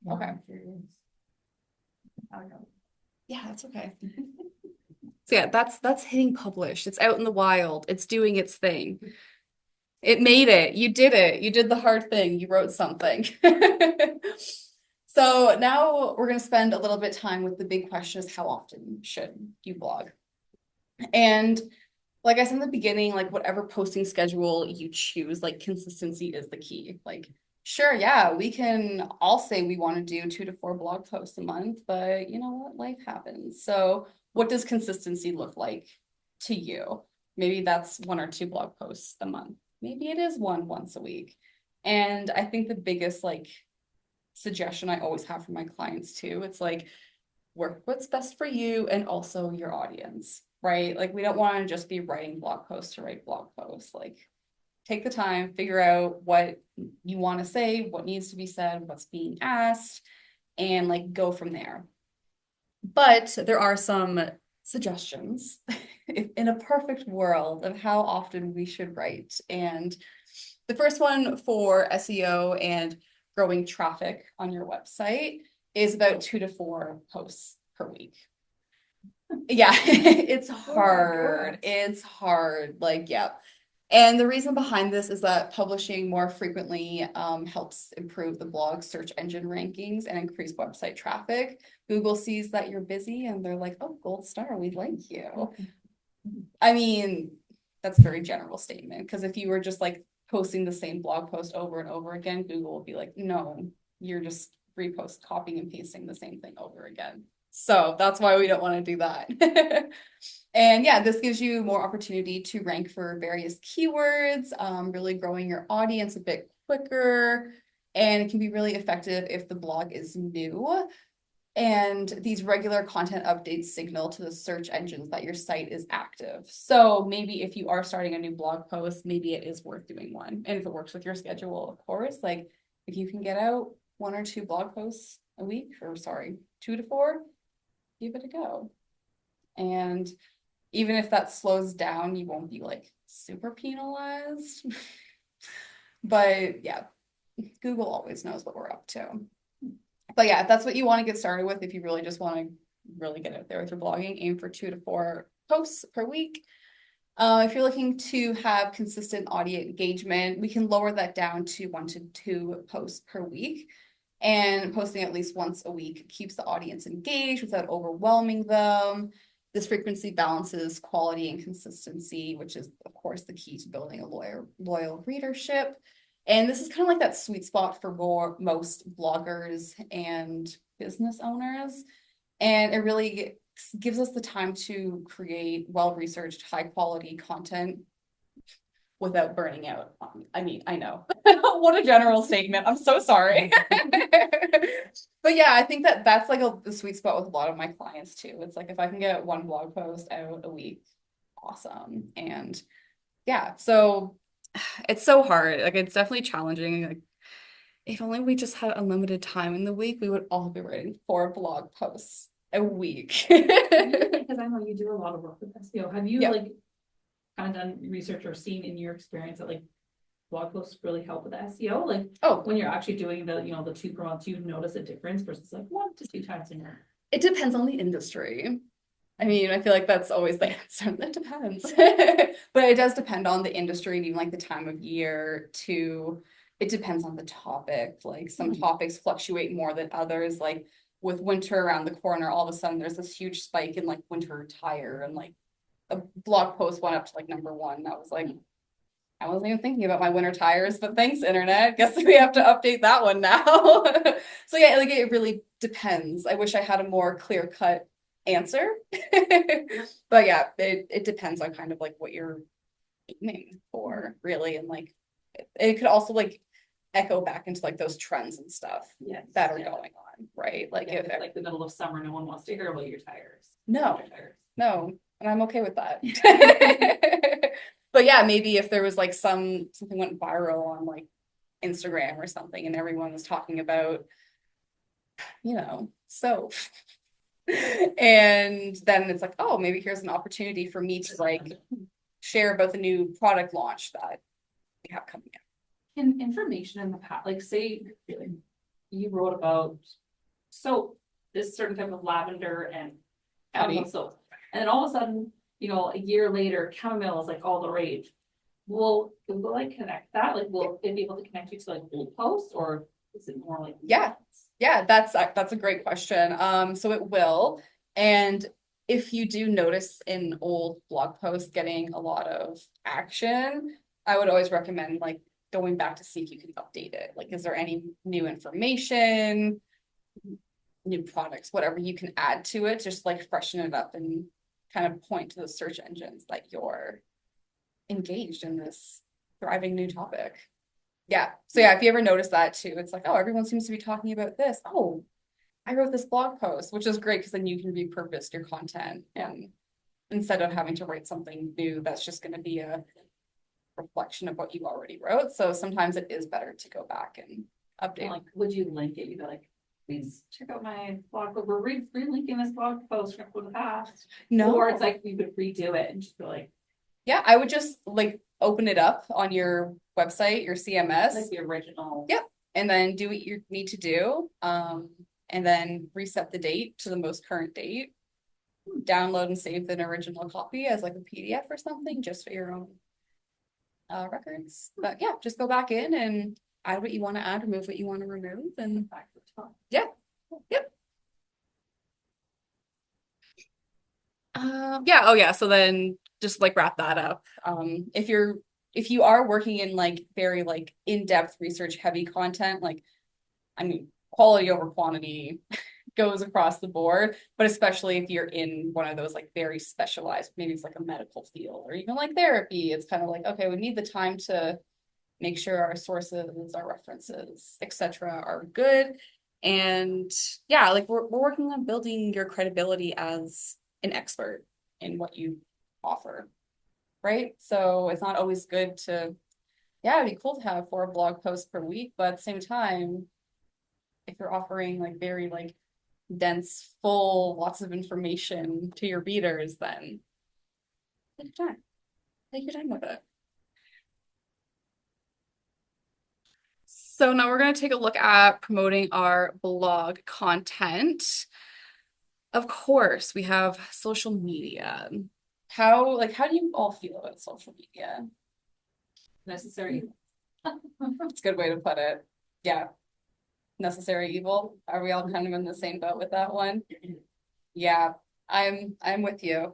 Speaker 1: Okay.
Speaker 4: I'm curious. I don't know.
Speaker 1: yeah, that's okay. So yeah, that's hitting publish. It's out in the wild. It's doing its thing. It made it. You did it. You did the hard thing. You wrote something. So now we're gonna spend a little bit time with the big question is how often should you blog? And like I said in the beginning, like whatever posting schedule you choose, like consistency is the key. Like, sure, yeah, we can all say we want to do 2 to 4 blog posts a month, but you know what? Life happens. So what does consistency look like to you? Maybe that's 1 or 2 blog posts a month. Maybe it is one once a week. And I think the biggest like suggestion I always have for my clients too, it's like work what's best for you and also your audience, right? Like we don't want to just be writing blog posts to write blog posts. Like take the time, figure out what you want to say, what needs to be said, what's being asked, and like go from there. But there are some suggestions in a perfect world of how often we should write. And the first one for SEO and growing traffic on your website is about 2 to 4 posts per week. Yeah, it's hard.
Speaker 3: God.
Speaker 1: It's hard. Like, yeah. And the reason behind this is that publishing more frequently helps improve the blog search engine rankings and increase website traffic. Google sees that you're busy and they're like, oh, gold star, we like you. I mean, that's a very general statement because if you were just like posting the same blog post over and over again, Google will be like, no, you're just repost, copying and pasting the same thing over again. So that's why we don't want to do that. And yeah, this gives you more opportunity to rank for various keywords, really growing your audience a bit quicker. And it can be really effective if the blog is new. And these regular content updates signal to the search engines that your site is active. So maybe if you are starting a new blog post, maybe it is worth doing one. And if it works with your schedule, of course, like if you can get out 1 or 2 blog posts a week, or sorry, 2 to 4, give it a go. And even if that slows down, you won't be like super penalized. But yeah, Google always knows what we're up to. But yeah, if that's what you want to get started with, if you really just want to really get out there with your blogging, aim for 2 to 4 posts per week. If you're looking to have consistent audience engagement, we can lower that down to 1 to 2 posts per week. And posting at least once a week keeps the audience engaged without overwhelming them. This frequency balances quality and consistency, which is, of course, the key to building a loyal readership. And this is kind of like that sweet spot for most bloggers and business owners. And it really gives us the time to create well-researched, high-quality content without burning out. I mean, I know. What a general statement. I'm so sorry. But yeah, I think that that's like the sweet spot with a lot of my clients too. It's like if I can get 1 blog post out a week, awesome. And yeah, so it's so hard. Like it's definitely challenging. Like if only we just had unlimited time in the week, we would all be writing 4 blog posts a week.
Speaker 6: Because I know you do a lot of work with SEO. Have you
Speaker 1: Yeah.
Speaker 6: like kind of done research or seen in your experience that like blog posts really help with the SEO? Like
Speaker 1: Oh,
Speaker 6: when you're actually doing the, the 2 per month, do you notice a difference versus like 1 to 2 times a year?
Speaker 1: it depends on the industry. I mean, I feel like that's always the answer. That depends. But it does depend on the industry and even like the time of year too. It depends on the topic. Like some topics fluctuate more than others. Like with winter around the corner, all of a sudden there's this huge spike in like winter attire and like a blog post went up to like number 1. That was like, I wasn't even thinking about my winter tires, but thanks, internet. Guess we have to update that one now. So yeah, like it really depends. I wish I had a more clear-cut answer. But yeah, it depends on kind of like what you're aiming for, really, and like it could also like echo back into like those trends and stuff
Speaker 6: Yes.
Speaker 1: that are
Speaker 6: Yeah.
Speaker 1: going on, right? Like
Speaker 6: Yeah,
Speaker 1: if
Speaker 6: it's like the middle of summer, no one wants to hear about your tires.
Speaker 1: no,
Speaker 6: Winter tires.
Speaker 1: no, and I'm okay with that. But yeah, maybe if there was like something went viral on like Instagram or something and everyone was talking about, soap. And then it's like, oh, maybe here's an opportunity for me to like share about the new product launch that we have coming up.
Speaker 6: Can information in the past, like say you wrote about soap, this certain type of lavender and chamomile soap. And then all of a sudden, a year later, chamomile is like all the rage. Will Google like connect that? Like, will it be able to connect you to like old posts, or is it more like?
Speaker 1: Yeah. Yeah, that's a great question. So it will. And if you do notice in old blog posts getting a lot of action, I would always recommend like going back to see if you can update it. Like, is there any new information, new products, whatever you can add to it, just like freshen it up and kind of point to the search engines that you're engaged in this thriving new topic. Yeah. So yeah, if you ever notice that too, it's like, oh, everyone seems to be talking about this. Oh, I wrote this blog post, which is great because then you can repurpose your content and instead of having to write something new, that's just going to be a reflection of what you already wrote. So sometimes it is better to go back and update.
Speaker 6: Like, would you link it? You'd be like, please check out my blog, but we're re-linking this blog post from the past.
Speaker 1: No,
Speaker 6: Or it's like we would redo it and just be like.
Speaker 1: Yeah, I would just like open it up on your website, your CMS.
Speaker 6: Like the original.
Speaker 1: Yep. And then do what you need to do. And then reset the date to the most current date. Download and save an original copy as like a PDF or something just for your own records. But yeah, just go back in and add what you want to add, remove what you want to remove, and
Speaker 6: Back to the top.
Speaker 1: yeah. Yep. Yeah, oh yeah, so then just like wrap that up. If you are working in like very like in-depth research heavy content, like I mean quality over quantity goes across the board, but especially if you're in one of those like very specialized, maybe it's like a medical field or even like therapy, it's kind of like, okay, we need the time to make sure our sources, our references, etc. are good. And yeah, like we're working on building your credibility as an expert in what you offer, right? So it's not always good to, yeah, it'd be cool to have 4 blog posts per week, but at the same time, if you're offering like very like dense, full, lots of information to your readers, then take your time. Take your time with it. So now we're going to take a look at promoting our blog content. Of course, we have social media. How do you all feel about social media?
Speaker 6: Necessary.
Speaker 1: It's a good way to put it. Yeah. Necessary evil. Are we all kind of in the same boat with that one? Yeah, I'm with you.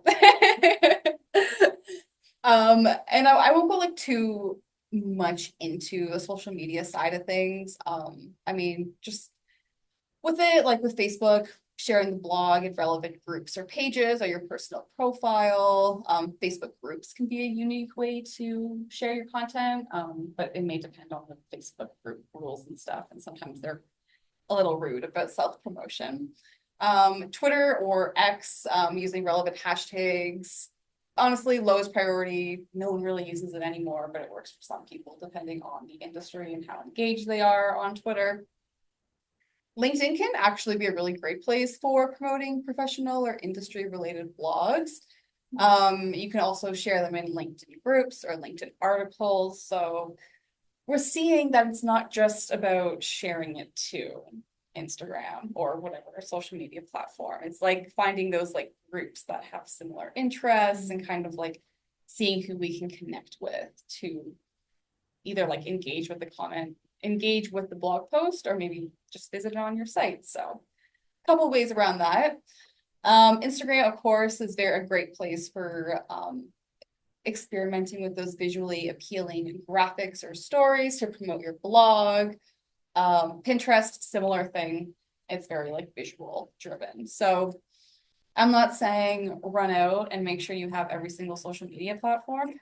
Speaker 1: And I won't go like too much into the social media side of things. I mean, just with it, like with Facebook, sharing the blog in relevant groups or pages or your personal profile. Facebook groups can be a unique way to share your content, but it may depend on the Facebook group rules and stuff. And sometimes they're a little rude about self-promotion. Twitter or X, using relevant hashtags. Honestly, lowest priority. No one really uses it anymore, but it works for some people depending on the industry and how engaged they are on Twitter. LinkedIn can actually be a really great place for promoting professional or industry related blogs. You can also share them in LinkedIn groups or LinkedIn articles. So we're seeing that it's not just about sharing it to Instagram or whatever social media platform. It's like finding those like groups that have similar interests and kind of like seeing who we can connect with to either like engage with the comment, engage with the blog post, or maybe just visit it on your site. So a couple ways around that. Instagram, of course, is a great place for experimenting with those visually appealing graphics or stories to promote your blog. Pinterest, similar thing. It's very like visual driven. So I'm not saying run out and make sure you have every single social media platform,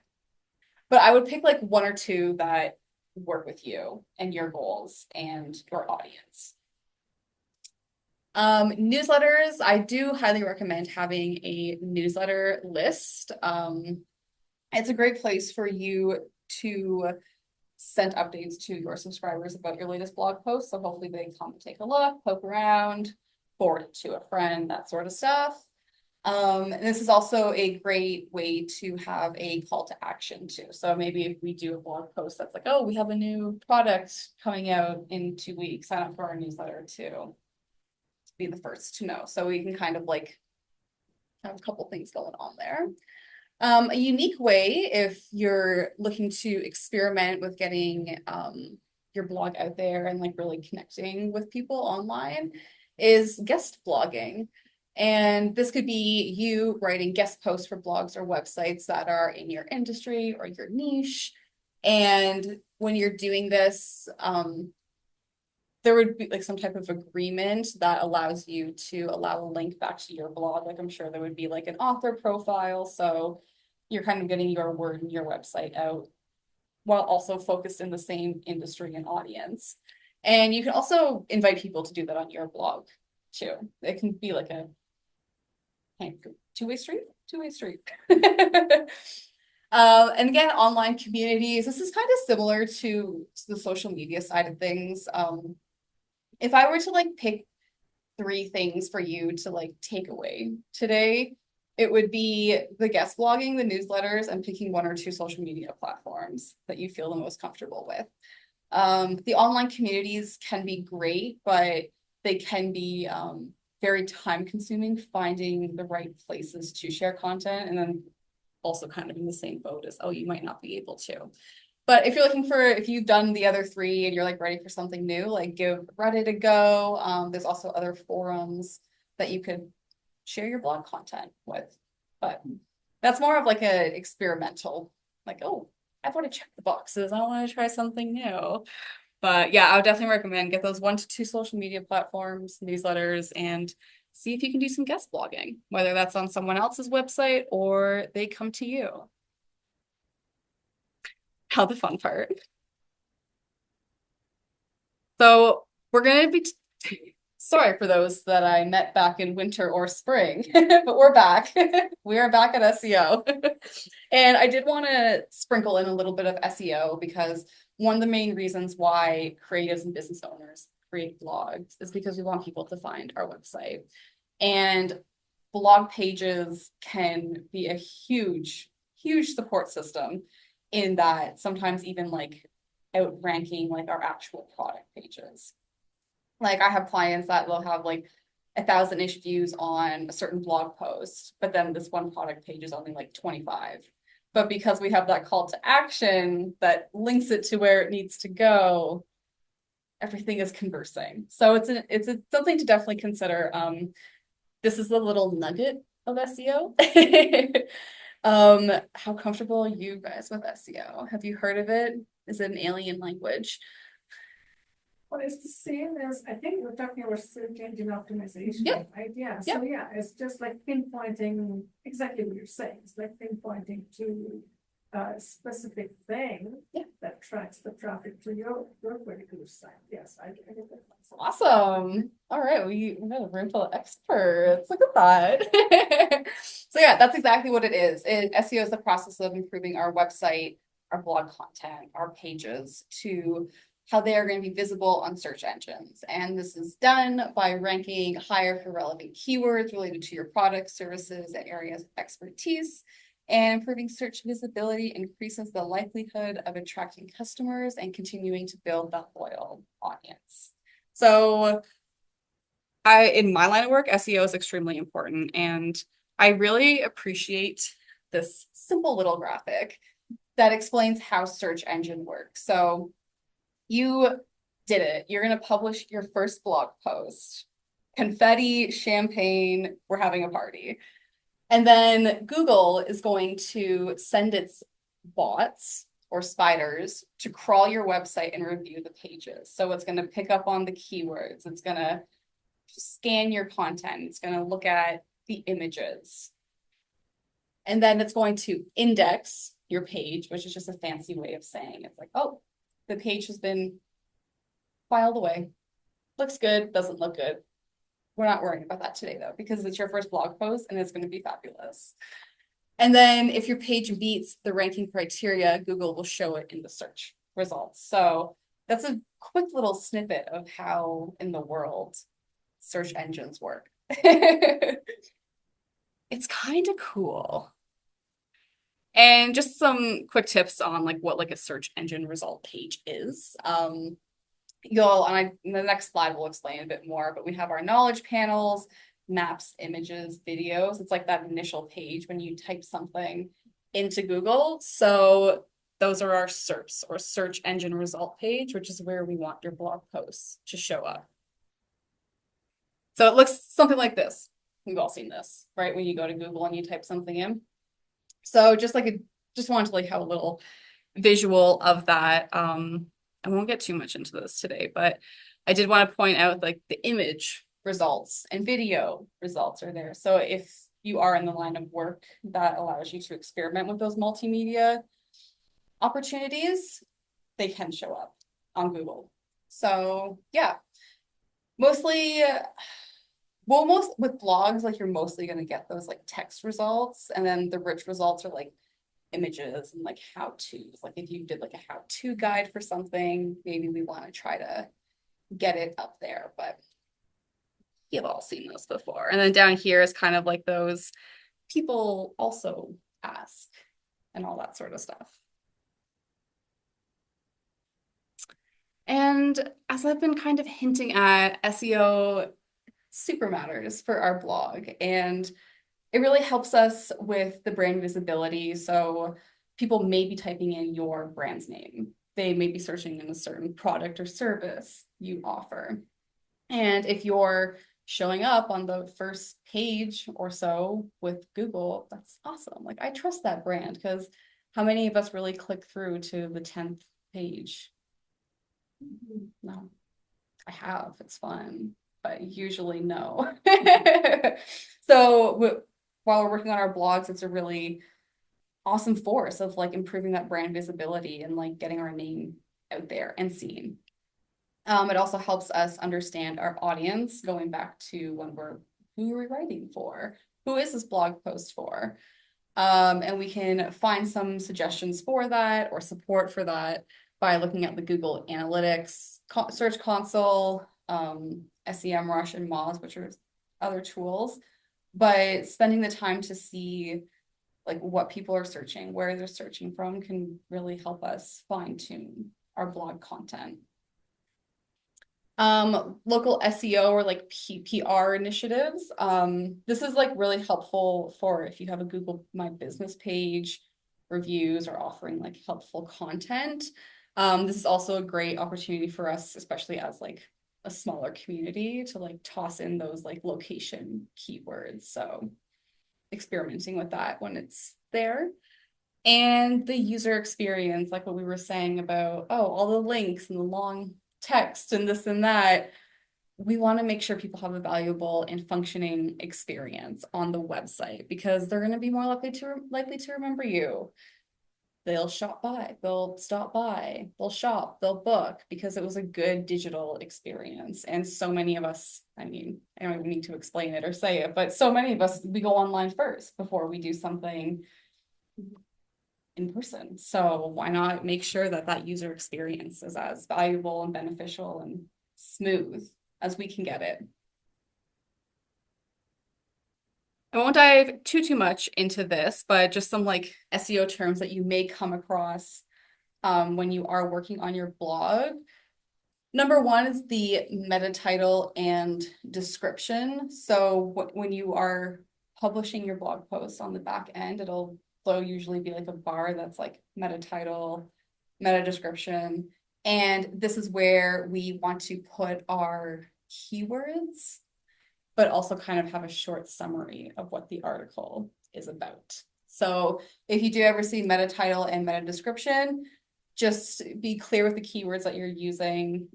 Speaker 1: but I would pick like one or two that work with you and your goals and your audience. Newsletters, I do highly recommend having a newsletter list. It's a great place for you to send updates to your subscribers about your latest blog posts. So hopefully they come take a look, poke around, forward it to a friend, that sort of stuff. And this is also a great way to have a call to action too. So maybe if we do a blog post that's like, oh, we have a new product coming out in 2 weeks, sign up for our newsletter to be the first to know. So we can kind of like have a couple things going on there. A unique way, if you're looking to experiment with getting your blog out there and like really connecting with people online, is guest blogging. And this could be you writing guest posts for blogs or websites that are in your industry or your niche. And when you're doing this, there would be like some type of agreement that allows you to allow a link back to your blog. Like I'm sure there would be like an author profile. So you're kind of getting your word and your website out while also focused in the same industry and audience. And you can also invite people to do that on your blog too. It can be like a two-way street. And again, online communities, this is kind of similar to the social media side of things. If I were to like pick 3 things for you to like take away today, it would be the guest blogging, the newsletters, and picking 1 or 2 social media platforms that you feel the most comfortable with. The online communities can be great, but they can be very time consuming finding the right places to share content, and then also kind of in the same boat as, oh, you might not be able to. But if you're looking for, if you've done the other 3 and you're like ready for something new, like give Reddit a go. There's also other forums that you could share your blog content with. But that's more of like a experimental, like, oh, I want to check the boxes. I want to try something new. But yeah, I would definitely recommend get those 1 to 2 social media platforms, newsletters, and see if you can do some guest blogging, whether that's on someone else's website or they come to you. How the fun part. So we're gonna be sorry for those that I met back in winter or spring, but we're back. We are back at SEO. And I did want to sprinkle in a little bit of SEO because one of the main reasons why creatives and business owners create blogs is because we want people to find our website. And blog pages can be a huge, huge support system in that sometimes even like outranking like our actual product pages. Like I have clients that will have like 1,000-ish views on a certain blog post, but then this one product page is only like 25. But because we have that call to action that links it to where it needs to go, everything is conversing. So it's something to definitely consider. This is the little nugget of SEO. How comfortable are you guys with SEO? Have you heard of it? Is it an alien language?
Speaker 3: Well, it's the same as, I think we're talking about search engine optimization,
Speaker 1: Yep.
Speaker 3: right? Yeah,
Speaker 1: Yep.
Speaker 3: so yeah, it's just like pinpointing exactly what you're saying. It's like pinpointing to a specific thing
Speaker 1: Yeah.
Speaker 3: that tracks the traffic to your particular site. Yes, I get that.
Speaker 1: Awesome. All right, we got a room full of experts. Look at that. So yeah, that's exactly what it is. SEO is the process of improving our website, our blog content, our pages to how they are going to be visible on search engines. And this is done by ranking higher for relevant keywords related to your products, services, and areas of expertise. And improving search visibility increases the likelihood of attracting customers and continuing to build that loyal audience. So in my line of work, SEO is extremely important. And I really appreciate this simple little graphic that explains how search engine works. So you did it. You're going to publish your first blog post. Confetti, champagne, we're having a party. And then Google is going to send its bots or spiders to crawl your website and review the pages. So it's going to pick up on the keywords. It's going to scan your content. It's going to look at the images. And then it's going to index your page, which is just a fancy way of saying it's like, oh, the page has been filed away. Looks good, doesn't look good. We're not worrying about that today though, because it's your first blog post and it's going to be fabulous. And then if your page meets the ranking criteria, Google will show it in the search results. So that's a quick little snippet of how in the world search engines work. It's kind of cool. And just some quick tips on like what like a search engine result page is. In the next slide we'll explain a bit more, but we have our knowledge panels, maps, images, videos. It's like that initial page when you type something into Google. So those are our SERPs or search engine result page, which is where we want your blog posts to show up. So it looks something like this. We've all seen this, right? When you go to Google and you type something in. So just wanted to like have a little visual of that. I won't get too much into this today, but I did want to point out like the image results and video results are there. So if you are in the line of work that allows you to experiment with those multimedia opportunities, they can show up on Google. So yeah, mostly, most with blogs, like you're mostly going to get those like text results, and then the rich results are like images and like how-tos. Like if you did like a how-to guide for something, maybe we want to try to get it up there, but you've all seen those before. And then down here is kind of like those people also ask and all that sort of stuff. And as I've been kind of hinting at, SEO super matters for our blog, and it really helps us with the brand visibility. So people may be typing in your brand's name. They may be searching in a certain product or service you offer. And if you're showing up on the first page or so with Google, that's awesome. Like I trust that brand, because how many of us really click through to the 10th page? No, I have. It's fun, but usually no. So while we're working on our blogs, it's a really awesome force of like improving that brand visibility and like getting our name out there and seen. It also helps us understand our audience, going back to who are we writing for? Who is this blog post for? And we can find some suggestions for that or support for that by looking at the Google Analytics, Search Console, SEMrush and Moz, which are other tools. But spending the time to see like what people are searching, where they're searching from, can really help us fine tune our blog content. Local SEO or like PR initiatives. This is like really helpful for if you have a Google My Business page, reviews, or offering like helpful content. This is also a great opportunity for us, especially as like a smaller community, to like toss in those like location keywords. So experimenting with that when it's there. And the user experience, like what we were saying about, oh, all the links and the long text and this and that. We want to make sure people have a valuable and functioning experience on the website, because they're going to be more likely to remember you. They'll shop by, they'll stop by, they'll shop, they'll book, because it was a good digital experience. And so many of us, I mean, I don't even need to explain it or say it, but so many of us, we go online first before we do something in person. So why not make sure that that user experience is as valuable and beneficial and smooth as we can get it. I won't dive too much into this, but just some like SEO terms that you may come across when you are working on your blog. Number one is the meta title and description. So when you are publishing your blog post on the back end, it'll usually be like a bar that's like meta title, meta description. And this is where we want to put our keywords, but also kind of have a short summary of what the article is about. So if you do ever see meta title and meta description, just be clear with the keywords that you're using.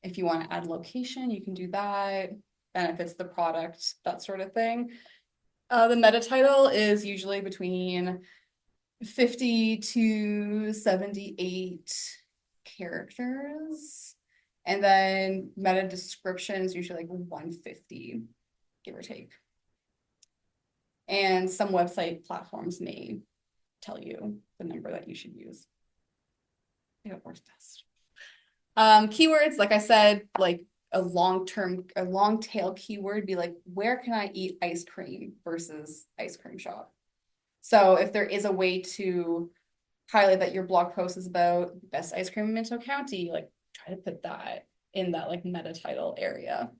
Speaker 1: If you want to add location, you can do that, benefits of the product, that sort of thing. The meta title is usually between 50 to 78 characters. And then meta description is usually like 150, give or take. And some website platforms may tell you the number that you should use. I think it works best. Keywords, like I said, like a long tail keyword be like, where can I eat ice cream versus ice cream shop? So if there is a way to highlight that your blog post is about best ice cream in Minto County, like try to put that in that like meta title area.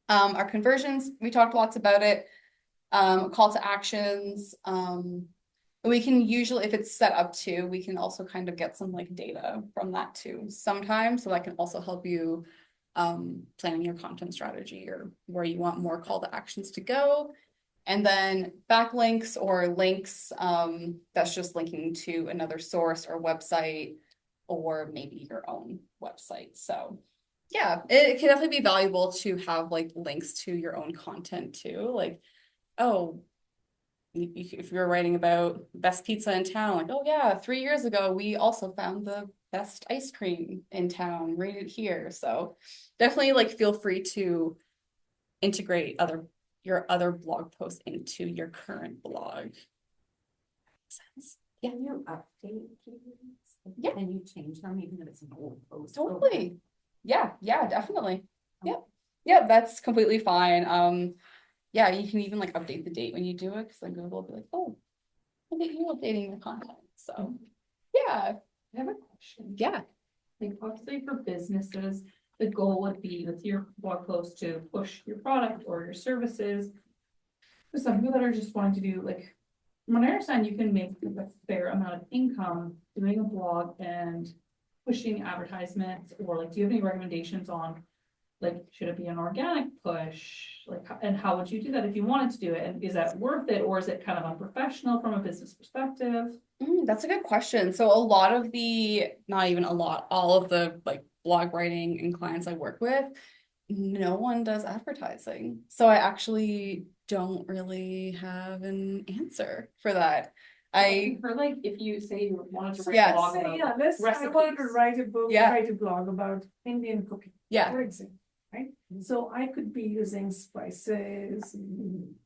Speaker 1: Our conversions, we talked lots about it. Call to actions. We can usually, if it's set up to, we can also kind of get some like data from that too sometimes. So that can also help you planning your content strategy or where you want more call to actions to go. And then backlinks or links, that's just linking to another source or website or maybe your own website. So yeah, it can definitely be valuable to have like links to your own content too. Like, oh, if you're writing about best pizza in town, like, oh yeah, 3 years ago, we also found the best ice cream in town, read it here. So definitely like feel free to integrate your other blog posts into your current blog. Sense? Yeah.
Speaker 5: Can you update keywords?
Speaker 1: Yeah.
Speaker 5: Can you change them even if it's an old post?
Speaker 1: Totally. Yeah, definitely. Yep, that's completely fine. Yeah, you can even like update the date when you do it, because then Google will be like, oh, look at you updating your content. So yeah.
Speaker 6: I have a question.
Speaker 1: Yeah.
Speaker 6: Like obviously for businesses, the goal would be with your blog post to push your product or your services. For some people that are just wanting to do like, from what I understand, you can make a fair amount of income doing a blog and pushing advertisements, or like, do you have any recommendations on like, should it be an organic push? Like, and how would you do that if you wanted to do it? And is that worth it, or is it kind of unprofessional from a business perspective?
Speaker 1: That's a good question. So a lot of not even a lot, all of the like blog writing and clients I work with, no one does advertising. So I actually don't really have an answer for that.
Speaker 6: For like, if you say you wanted to write
Speaker 1: Yes.
Speaker 6: a blog
Speaker 3: Say,
Speaker 6: about
Speaker 3: yeah, I wanted to
Speaker 6: recipes.
Speaker 3: write a book,
Speaker 1: Yeah.
Speaker 3: write a blog about Indian cooking.
Speaker 1: Yeah.
Speaker 3: For example, right? So I could be using spices,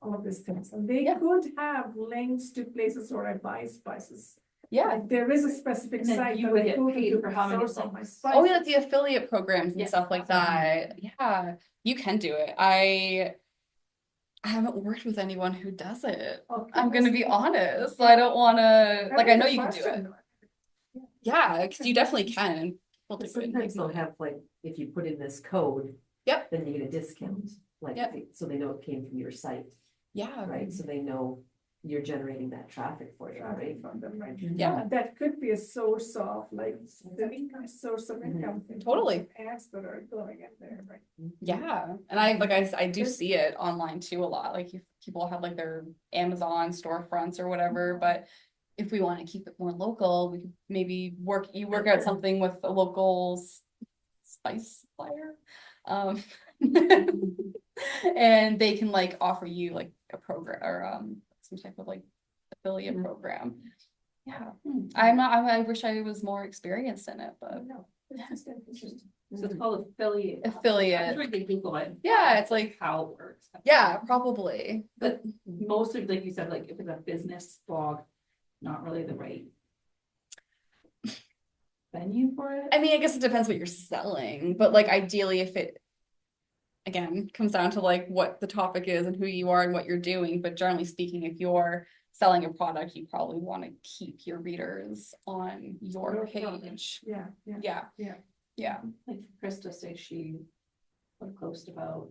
Speaker 3: all of these things, and they
Speaker 1: Yeah.
Speaker 3: could have links to places where I buy spices.
Speaker 1: Yeah.
Speaker 3: Like there is a specific
Speaker 6: And then
Speaker 3: site
Speaker 6: you
Speaker 3: that
Speaker 6: would
Speaker 3: I
Speaker 6: get
Speaker 3: go
Speaker 6: paid
Speaker 3: to
Speaker 6: for how many
Speaker 3: source of my
Speaker 6: links.
Speaker 3: spices.
Speaker 1: Oh, yeah, like the affiliate programs and
Speaker 6: Yeah.
Speaker 1: stuff like that. Yeah, you can do it. I haven't worked with anyone who does it.
Speaker 3: Okay,
Speaker 1: I'm gonna be
Speaker 3: that's-
Speaker 1: honest. So I don't wanna, like, I know you can do it.
Speaker 3: Question.
Speaker 1: Yeah, because you definitely can. We'll
Speaker 2: But
Speaker 1: do it.
Speaker 2: sometimes they'll have like, if you put in this code.
Speaker 1: Yep.
Speaker 2: Then you get a discount, like,
Speaker 1: Yep.
Speaker 2: so they know it came from your site,
Speaker 1: Yeah.
Speaker 2: right? So they know you're generating that traffic for you, right?
Speaker 3: Traffic from them, right?
Speaker 1: Yeah.
Speaker 3: That could be a source of like, a source of income. in terms
Speaker 1: Totally.
Speaker 3: of Ads that are going in there, right?
Speaker 1: Yeah, and I do see it online too a lot. Like if people have like their Amazon storefronts or whatever, but if we want to keep it more local, we could maybe work out something with a local spice supplier. And they can like offer you like a program or some type of like affiliate program. Yeah, I wish I was more experienced in it, but
Speaker 3: No, it's just interesting.
Speaker 6: So it's called affiliate.
Speaker 1: Affiliate.
Speaker 6: I'm sure they Google it.
Speaker 1: Yeah, it's like-
Speaker 6: How it works.
Speaker 1: yeah, probably.
Speaker 6: But most of, like you said, like if it's a business blog, not really the right venue for it.
Speaker 1: I mean, I guess it depends what you're selling, but like ideally if it again comes down to like what the topic is and who you are and what you're doing, but generally speaking, if you're selling a product, you probably want to keep your readers on your
Speaker 3: Your product.
Speaker 1: page.
Speaker 3: Yeah, yeah.
Speaker 1: Yeah.
Speaker 3: Yeah.
Speaker 1: Yeah.
Speaker 6: Like for Krista say she would post about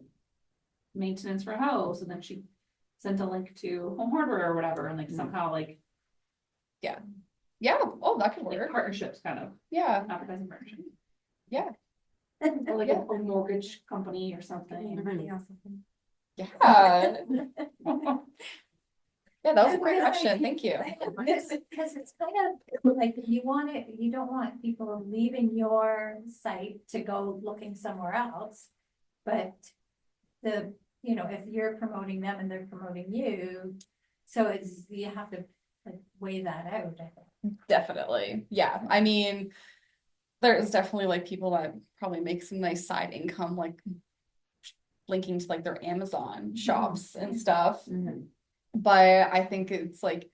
Speaker 6: maintenance for a house, and then she sent a link to Home Hardware or whatever, and like somehow like
Speaker 1: Yeah. Oh, that could
Speaker 6: like
Speaker 1: work.
Speaker 6: partnerships kind of
Speaker 1: Yeah.
Speaker 6: advertising partnership.
Speaker 1: Yeah.
Speaker 6: Or like
Speaker 1: Yeah.
Speaker 6: a mortgage company or something.
Speaker 1: Yeah. Yeah, that was a great question. Thank you.
Speaker 4: Because it's kind of like you want it, you don't want people leaving your site to go looking somewhere else. But if you're promoting them and they're promoting you, so you have to like weigh that out, I think.
Speaker 1: Definitely. Yeah. I mean, there's definitely like people that probably make some nice side income, like linking to like their Amazon shops and stuff.
Speaker 2: Mhm.
Speaker 1: But I think it's like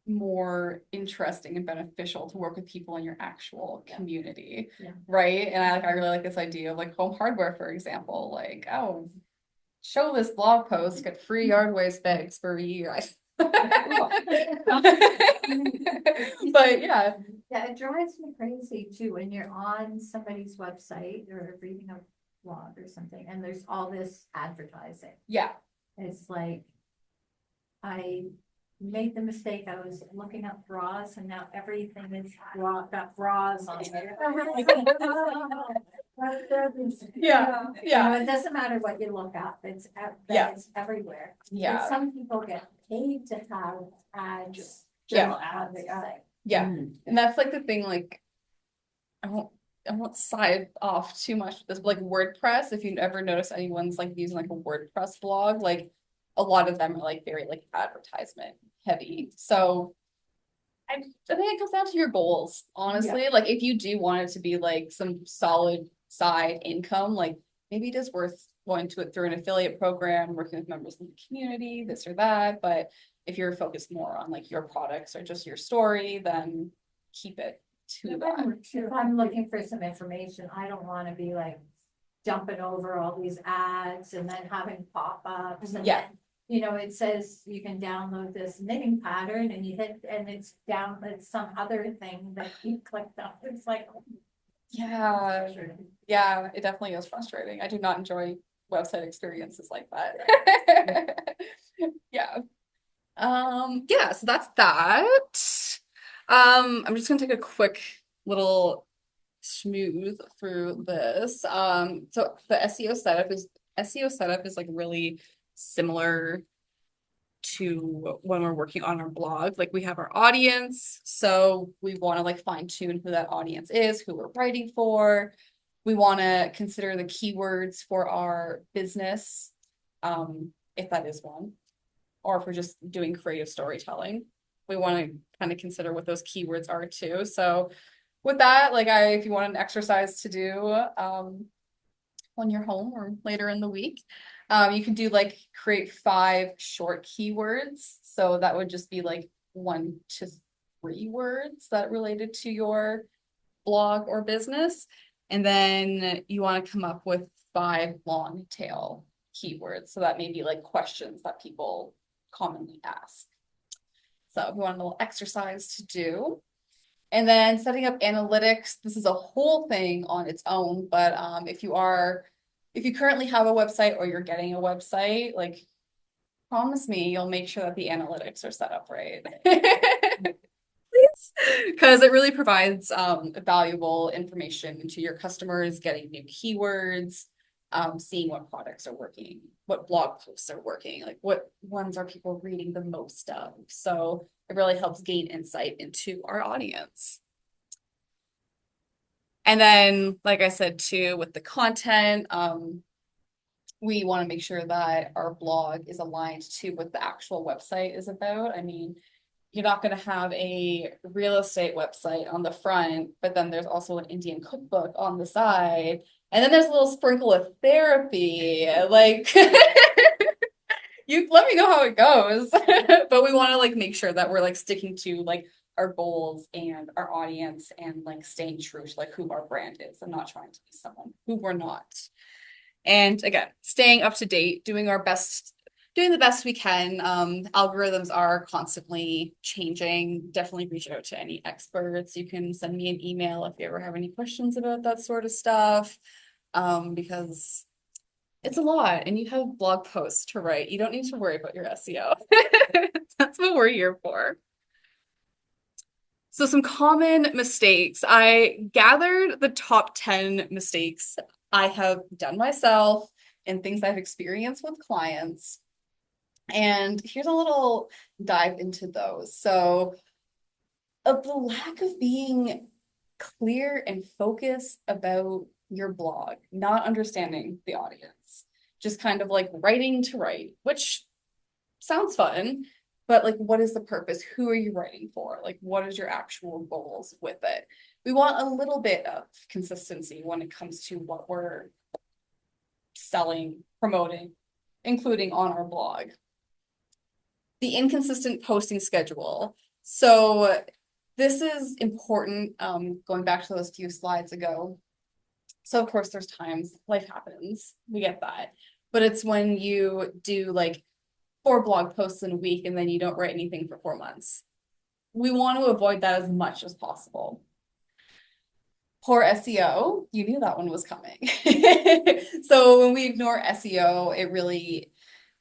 Speaker 1: more interesting and beneficial to work with people in your actual community.
Speaker 4: Yeah.
Speaker 1: Right. And I really like this idea of like home hardware, for example, like, oh, show this blog post, get free yard waste bags for a year. But yeah.
Speaker 4: Yeah, it drives me crazy too, when you're on somebody's website or reading a blog or something, and there's all this advertising.
Speaker 1: Yeah.
Speaker 4: It's like, I made the mistake, I was looking up bras, and now everything is got bras on it.
Speaker 1: Yeah.
Speaker 4: It doesn't matter what you look up, it's
Speaker 1: Yeah.
Speaker 4: it's everywhere.
Speaker 1: Yeah.
Speaker 4: And some people get paid to have ads.
Speaker 1: Yeah.
Speaker 4: On the site.
Speaker 1: Yeah.
Speaker 2: Mhm.
Speaker 1: And that's like the thing, like, I won't side off too much with this, but like WordPress, if you ever notice anyone's like using like a WordPress blog, like a lot of them are like very like advertisement heavy. So I think it comes down to your goals, honestly. Like if you do want it to be like some solid side income, like maybe it is worth going to it through an affiliate program, working with members in the community, this or that. But if you're focused more on like your products or just your story, then keep it to that.
Speaker 4: If I'm looking for some information, I don't wanna be like jumping over all these ads and then having pop-ups and
Speaker 1: Yeah.
Speaker 4: then. It says you can download this knitting pattern and you hit, and it's some other thing that you clicked on. It's like.
Speaker 1: Yeah, yeah, it definitely is frustrating. I do not enjoy website experiences like that. Yeah. Yeah, so that's that. I'm just gonna take a quick little smooth through this. So the SEO setup is like really similar to when we're working on our blog. Like we have our audience, so we want to like fine tune who that audience is, who we're writing for. We want to consider the keywords for our business, if that is one, or if we're just doing creative storytelling. We want to kind of consider what those keywords are too. So with that, like if you want an exercise to do when you're home or later in the week, you can do like create 5 short keywords. So that would just be like 1 to 3 words that related to your blog or business. And then you want to come up with 5 long tail keywords. So that may be like questions that people commonly ask. So if you want a little exercise to do. And then setting up analytics, this is a whole thing on its own, but if you currently have a website or you're getting a website, like promise me you'll make sure that the analytics are set up right. Please. Because it really provides valuable information into your customers, getting new keywords, seeing what products are working, what blog posts are working, like what ones are people reading the most of. So it really helps gain insight into our audience. And then, like I said, too, with the content, we want to make sure that our blog is aligned to what the actual website is about. I mean, you're not going to have a real estate website on the front, but then there's also an Indian cookbook on the side. And then there's a little sprinkle of therapy. Like, you let me know how it goes. But we want to like make sure that we're like sticking to like our goals and our audience and like staying true to like who our brand is and not trying to be someone who we're not. And again, staying up to date, doing the best we can. Algorithms are constantly changing. Definitely reach out to any experts. You can send me an email if you ever have any questions about that sort of stuff. Because it's a lot and you have blog posts to write. You don't need to worry about your SEO. That's what we're here for. So some common mistakes. I gathered the top 10 mistakes I have done myself and things I've experienced with clients. And here's a little dive into those. So, of the lack of being clear and focused about your blog, not understanding the audience, just kind of like writing to write, which sounds fun, but like, what is the purpose? Who are you writing for? Like, what is your actual goals with it? We want a little bit of consistency when it comes to what we're selling, promoting, including on our blog. The inconsistent posting schedule. So this is important, going back to those few slides ago. So of course there's times life happens, we get that. But it's when you do like 4 blog posts in a week and then you don't write anything for 4 months. We want to avoid that as much as possible. Poor SEO, you knew that one was coming. So when we ignore SEO, it really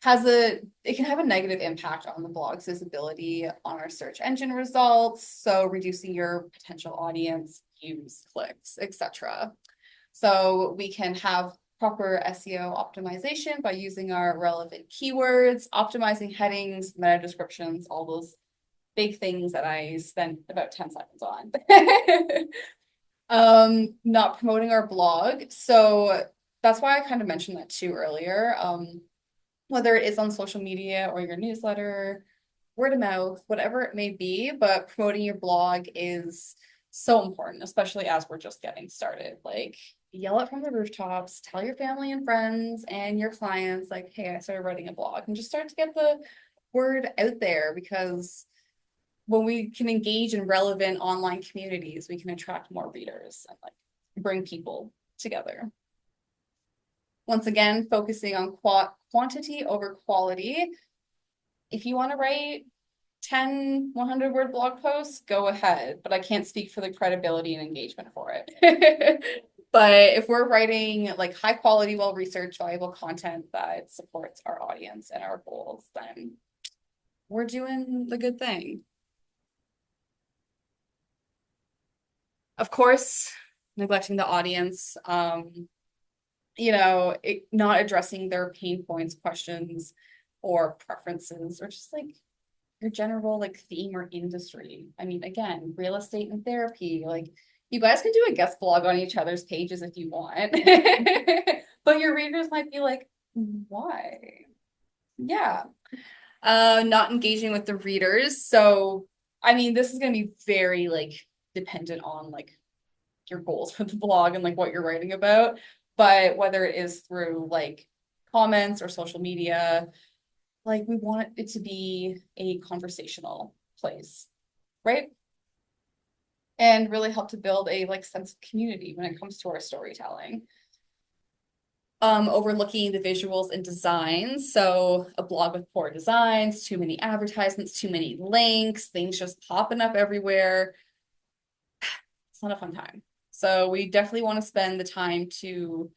Speaker 1: it can have a negative impact on the blog's visibility on our search engine results. So reducing your potential audience, views, clicks, etc. So we can have proper SEO optimization by using our relevant keywords, optimizing headings, meta descriptions, all those big things that I spent about 10 seconds on. Not promoting our blog. So that's why I kind of mentioned that too earlier. Whether it is on social media or your newsletter, word of mouth, whatever it may be, but promoting your blog is so important, especially as we're just getting started. Like, yell it from the rooftops, tell your family and friends and your clients, like, hey, I started writing a blog, and just start to get the word out there, because when we can engage in relevant online communities, we can attract more readers and like bring people together. Once again, focusing on quantity over quality. If you want to write 10 100-word blog posts, go ahead, but I can't speak for the credibility and engagement for it. But if we're writing like high quality, well-researched, valuable content that supports our audience and our goals, then we're doing the good thing. Of course, neglecting the audience, not addressing their pain points, questions, or preferences, or just like your general like theme or industry. I mean, again, real estate and therapy, like you guys can do a guest blog on each other's pages if you want, but your readers might be like, why? Yeah. Not engaging with the readers. So, I mean, this is going to be very like dependent on like your goals for the blog and like what you're writing about. But whether it is through like comments or social media, like we want it to be a conversational place, right? And really help to build a like sense of community when it comes to our storytelling. Overlooking the visuals and designs. So a blog with poor designs, too many advertisements, too many links, things just popping up everywhere. It's not a fun time. So we definitely want to spend the time to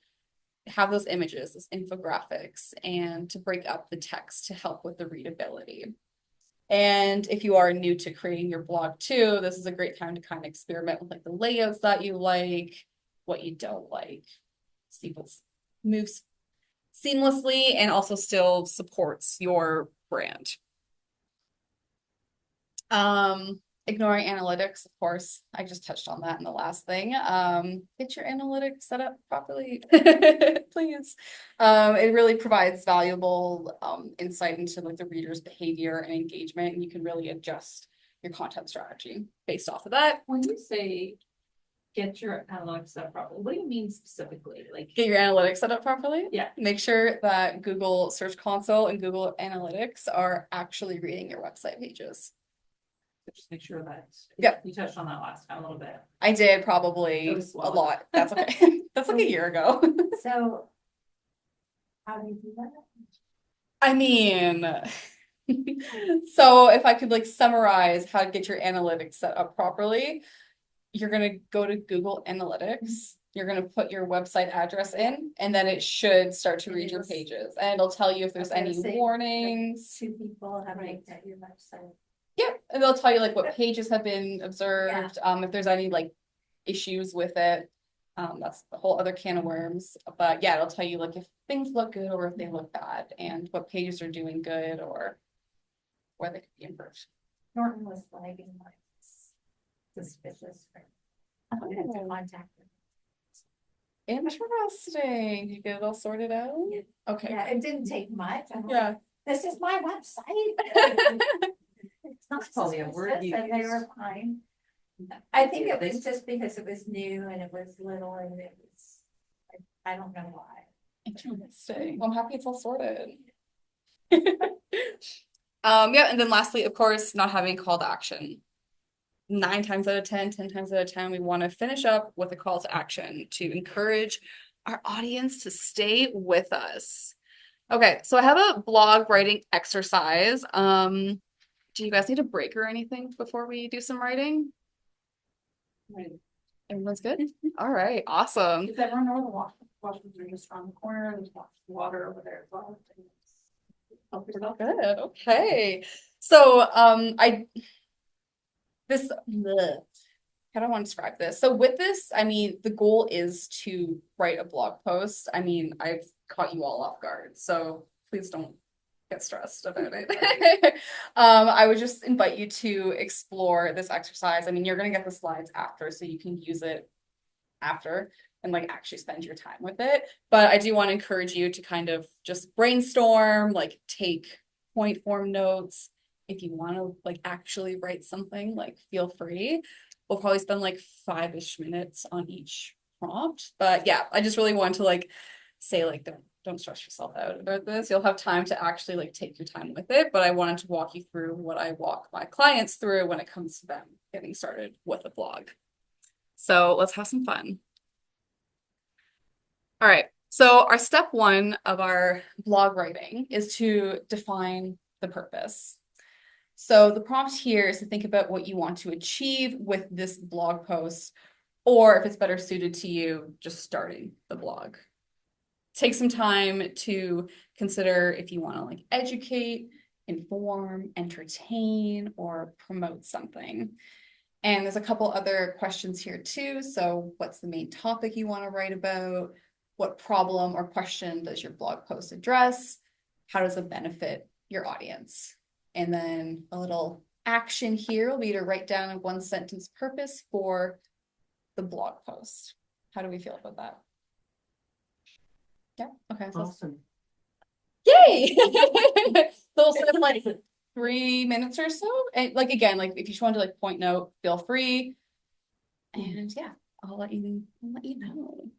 Speaker 1: have those images, those infographics, and to break up the text to help with the readability. And if you are new to creating your blog too, this is a great time to kind of experiment with like the layouts that you like, what you don't like, see what moves seamlessly and also still supports your brand. Ignoring analytics, of course, I just touched on that in the last thing. Get your analytics set up properly, please. It really provides valuable insight into like the reader's behavior and engagement, and you can really adjust your content strategy based off of that.
Speaker 6: When you say get your analytics set up properly, what do you mean specifically? Like,
Speaker 1: get your analytics set up properly.
Speaker 6: Yeah.
Speaker 1: Make sure that Google Search Console and Google Analytics are actually reading your website pages.
Speaker 6: just make sure that.
Speaker 1: Yep.
Speaker 6: You touched on that last time a little bit.
Speaker 1: I did probably a lot. That's okay. That's like a year ago.
Speaker 4: So how do you do that?
Speaker 1: I mean, so if I could like summarize how to get your analytics set up properly, you're gonna go to Google Analytics. You're gonna put your website address in, and then it should start to read your pages, and it'll tell you if there's any warnings.
Speaker 4: 2 people have looked at your website.
Speaker 1: Yeah, and they'll tell you like what pages have been observed, if there's any like issues with it. That's a whole other can of worms, but yeah, it'll tell you like if things look good or if they look bad and what pages are doing good or where they could be improved.
Speaker 4: Norton was flagging like suspicious. I had to
Speaker 1: Oh.
Speaker 4: contact them.
Speaker 1: Interesting. You get it all sorted out?
Speaker 4: Yeah.
Speaker 1: Okay.
Speaker 4: Yeah, it didn't take much. I'm like,
Speaker 1: Yeah.
Speaker 4: this is my website. It's not
Speaker 2: It's probably a word
Speaker 4: suspicious,
Speaker 2: you
Speaker 4: and they
Speaker 2: use.
Speaker 4: were fine. I think it was just because it was new and it was little and it was, I don't know why.
Speaker 1: Interesting. Well, I'm happy it's all sorted. Yeah, and then lastly, of course, not having call to action. 9 times out of 10, 10 times out of 10, we want to finish up with a call to action to encourage our audience to stay with us. Okay, so I have a blog writing exercise. Do you guys need a break or anything before we do some writing?
Speaker 6: Right.
Speaker 1: Everyone's good? All right, awesome.
Speaker 6: Does everyone know the washrooms are just around the corner, there's water over there as well? Help yourself.
Speaker 1: Good, okay. So, how do I want to describe this? So with this, I mean, the goal is to write a blog post. I mean, I've caught you all off guard, so please don't get stressed about it. I would just invite you to explore this exercise. I mean, you're gonna get the slides after, so you can use it after and like actually spend your time with it. But I do want to encourage you to kind of just brainstorm, like take point form notes. If you want to like actually write something, like feel free. We'll probably spend like 5-ish minutes on each prompt. But yeah, I just really want to like say like don't stress yourself out about this. You'll have time to actually like take your time with it. But I wanted to walk you through what I walk my clients through when it comes to them getting started with a blog. So let's have some fun. All right. So our step 1 of our blog writing is to define the purpose. So the prompt here is to think about what you want to achieve with this blog post, or if it's better suited to you, just starting the blog. Take some time to consider if you want to like educate, inform, entertain, or promote something. And there's a couple other questions here too. So what's the main topic you want to write about? What problem or question does your blog post address? How does it benefit your audience? And then a little action here will be to write down a 1-sentence purpose for the blog post. How do we feel about that? Yeah, okay. So
Speaker 2: Awesome.
Speaker 1: yay! So we'll set up like 3 minutes or so. And like again, like if you just want to like point note, feel free. And yeah, I'll let you know.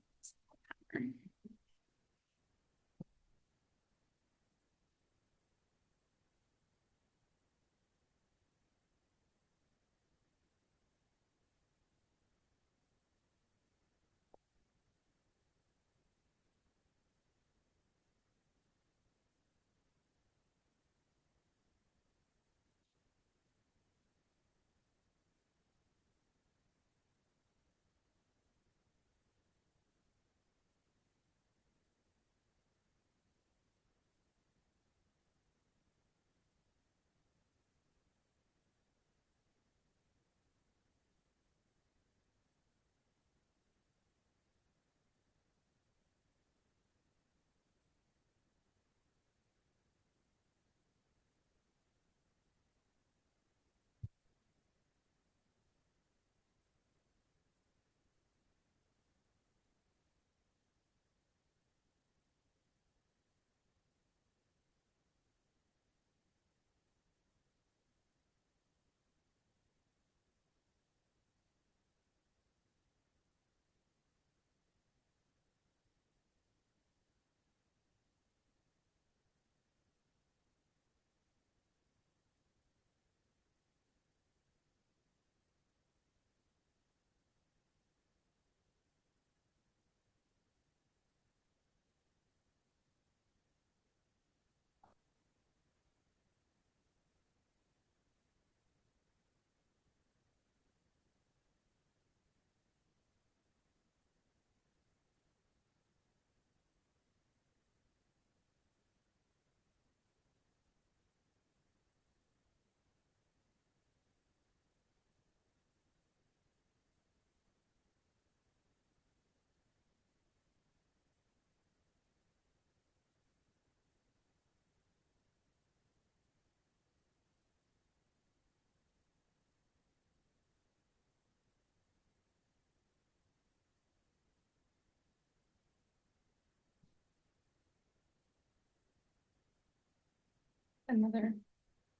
Speaker 1: another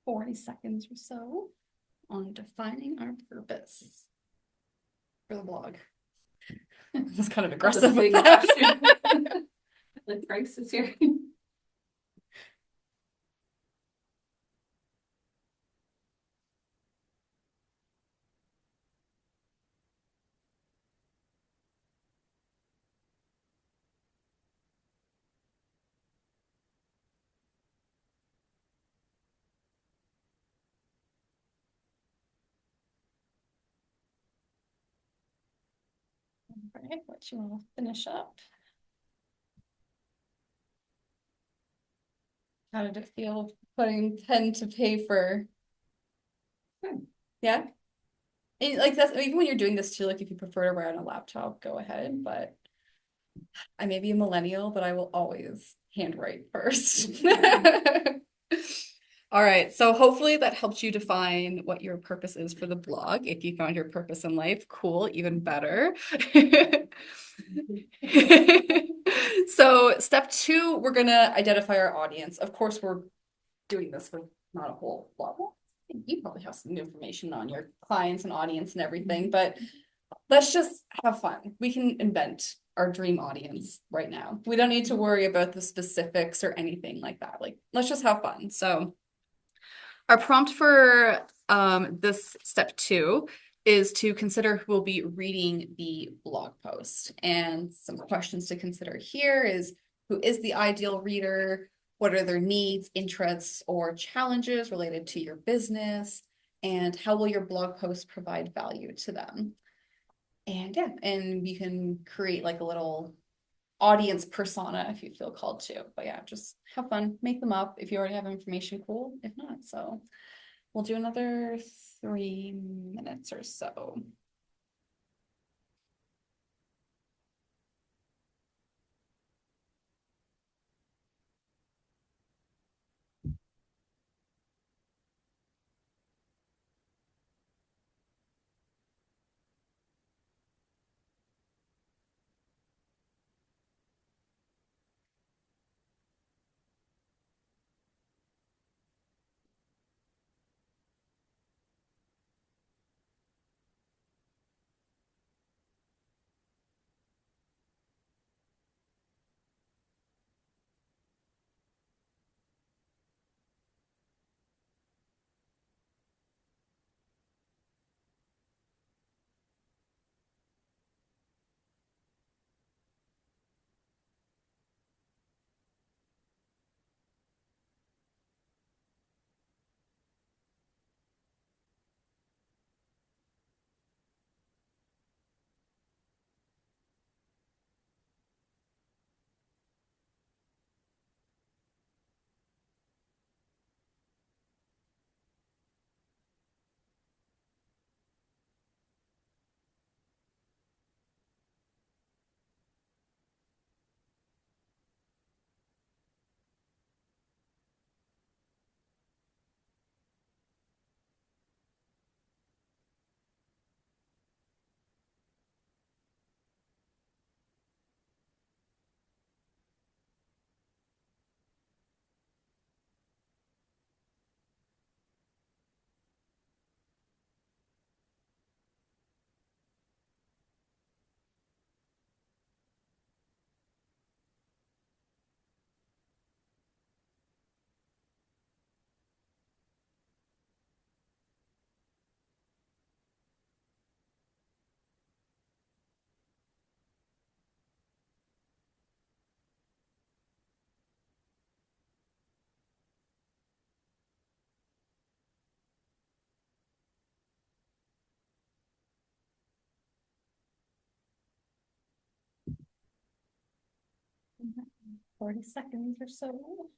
Speaker 1: 40 seconds or so on defining our purpose for the blog. It's kind of
Speaker 6: That's a
Speaker 1: aggressive
Speaker 6: big
Speaker 1: with that.
Speaker 6: question. The crisis here.
Speaker 1: Right, what you want to finish up? How did it feel putting pen to paper?
Speaker 6: Good.
Speaker 1: Yeah. And like that's even when you're doing this too, like if you prefer to write on a laptop, go ahead, but I may be a millennial, but I will always handwrite first. All right, so hopefully that helps you define what your purpose is for the blog. If you found your purpose in life, cool, even better. So step 2, we're gonna identify our audience. Of course, we're doing this with not a whole lot. Well, I think you probably have some information on your clients and audience and everything, but let's just have fun. We can invent our dream audience right now. We don't need to worry about the specifics or anything like that. Like, let's just have fun. So our prompt for this step 2 is to consider who will be reading the blog post. And some questions to consider here is, who is the ideal reader? What are their needs, interests, or challenges related to your business? And how will your blog post provide value to them? And yeah, and you can create like a little audience persona if you feel called to. But yeah, just have fun, make them up. If you already have information, cool. If not, so we'll do another 3 minutes or so. Mhm. 40 seconds or so.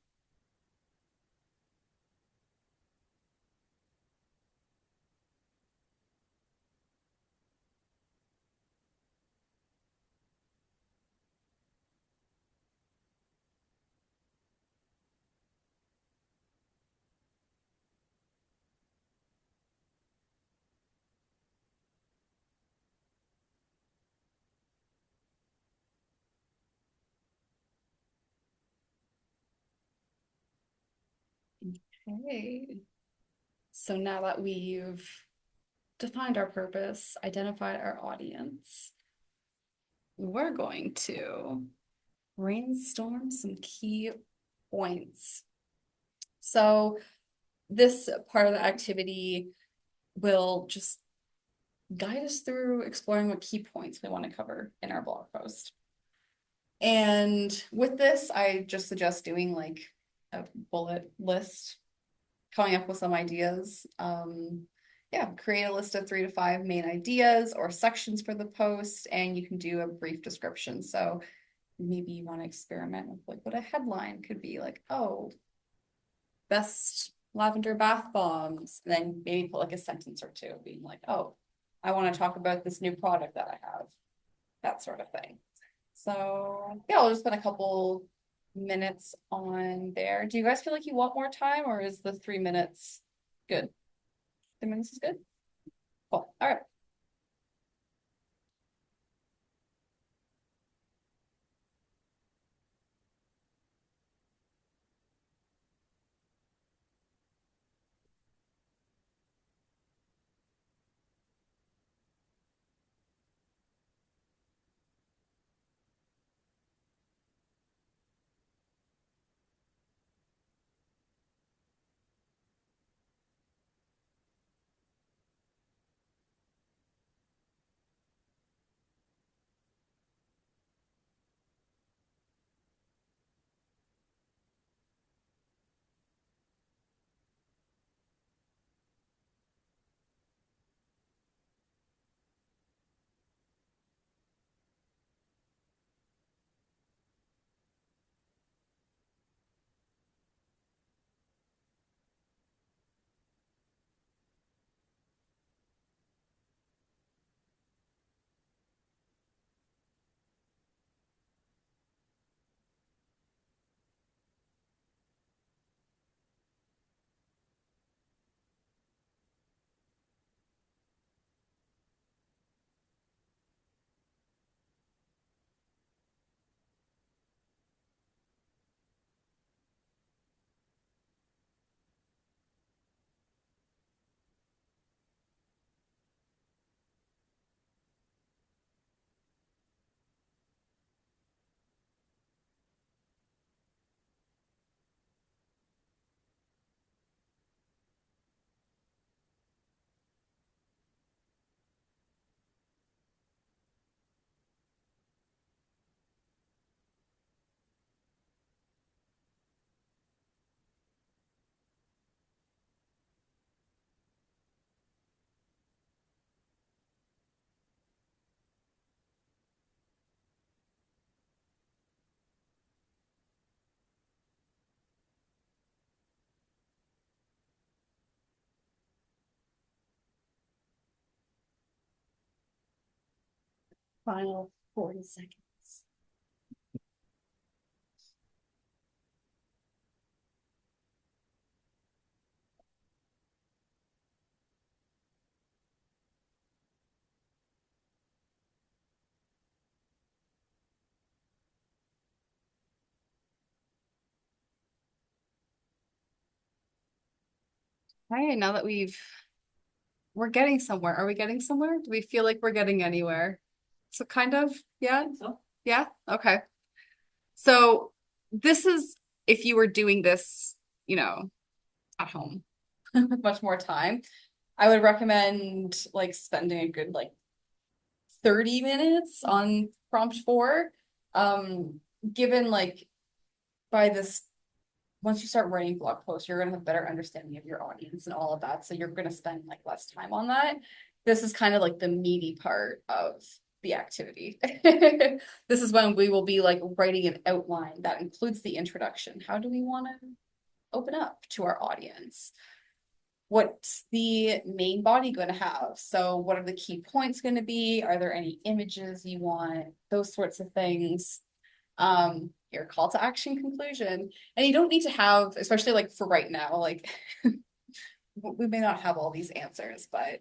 Speaker 1: Okay. So now that we've defined our purpose, identified our audience, we're going to brainstorm some key points. So this part of the activity will just guide us through exploring what key points we want to cover in our blog post. And with this, I just suggest doing like a bullet list, coming up with some ideas. Yeah, create a list of 3 to 5 main ideas or sections for the post, and you can do a brief description. So maybe you want to experiment with like what a headline could be, like, oh, best lavender bath bombs. And then maybe put like a sentence or two being like, oh, I want to talk about this new product that I have, that sort of thing. So yeah, I'll just spend a couple minutes on there. Do you guys feel like you want more time, or is the 3 minutes good? 3 minutes is good? Cool. All right. Final 40 seconds. All right, now that we're getting somewhere. Are we getting somewhere? Do we feel like we're getting anywhere? So kind of, yeah,
Speaker 6: So,
Speaker 1: yeah, okay. So this is if you were doing this, at home with much more time. I would recommend like spending a good like 30 minutes on prompt 4. Given like by this, once you start writing blog posts, you're gonna have a better understanding of your audience and all of that. So you're gonna spend like less time on that. This is kind of like the meaty part of the activity. This is when we will be like writing an outline that includes the introduction. How do we want to open up to our audience? What's the main body going to have? So what are the key points going to be? Are there any images you want? Those sorts of things. Your call to action conclusion. And you don't need to have, especially like for right now, like we may not have all these answers, but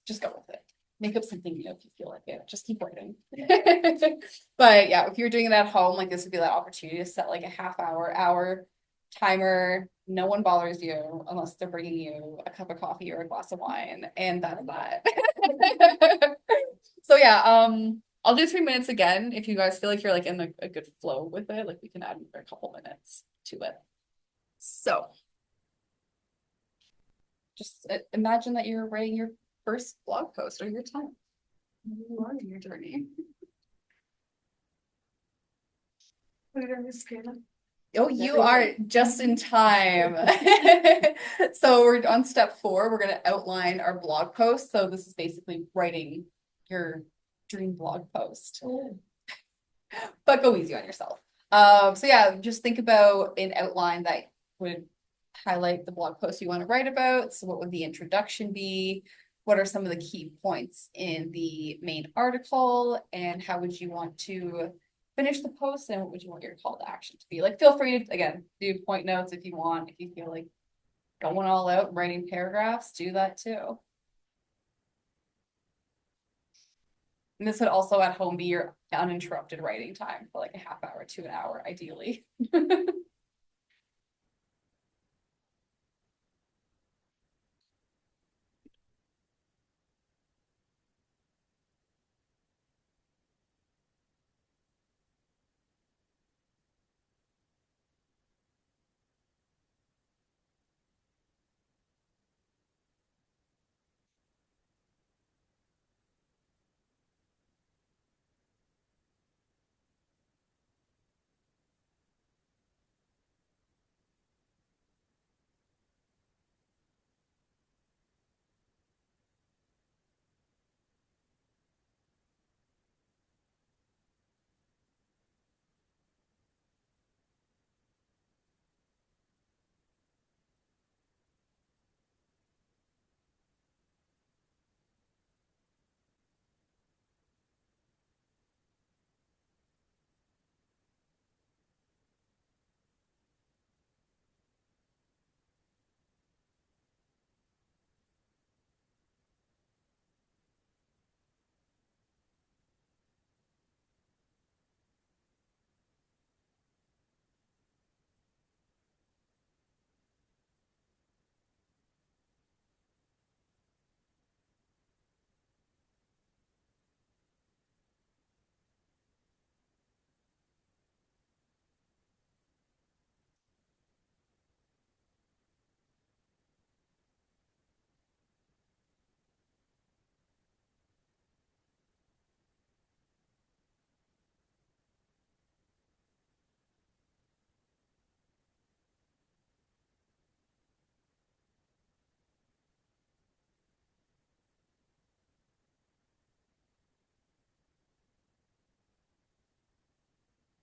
Speaker 1: just go with it. Make up something new if you feel like it. Just keep writing. But yeah, if you're doing it at home, like this would be that opportunity to set like a half hour timer, no one bothers you unless they're bringing you a cup of coffee or a glass of wine, and that's that. So yeah, I'll do 3 minutes again. If you guys feel like you're like in a good flow with it, like we can add another couple minutes to it. So just imagine that you're writing your first blog post or your time. You are in your journey.
Speaker 3: Put it on the scale.
Speaker 1: Oh, you are just in time. So we're on step 4. We're going to outline our blog post. So this is basically writing your dream blog post, but go easy on yourself. So yeah, just think about an outline that would highlight the blog post you want to write about. So what would the introduction be? What are some of the key points in the main article? And how would you want to finish the post? And what would you want your call to action to be? Like, feel free to, again, do point notes if you want. If you feel like going all out and writing paragraphs, do that too. And this would also at home be your uninterrupted writing time for like a half hour to an hour, ideally.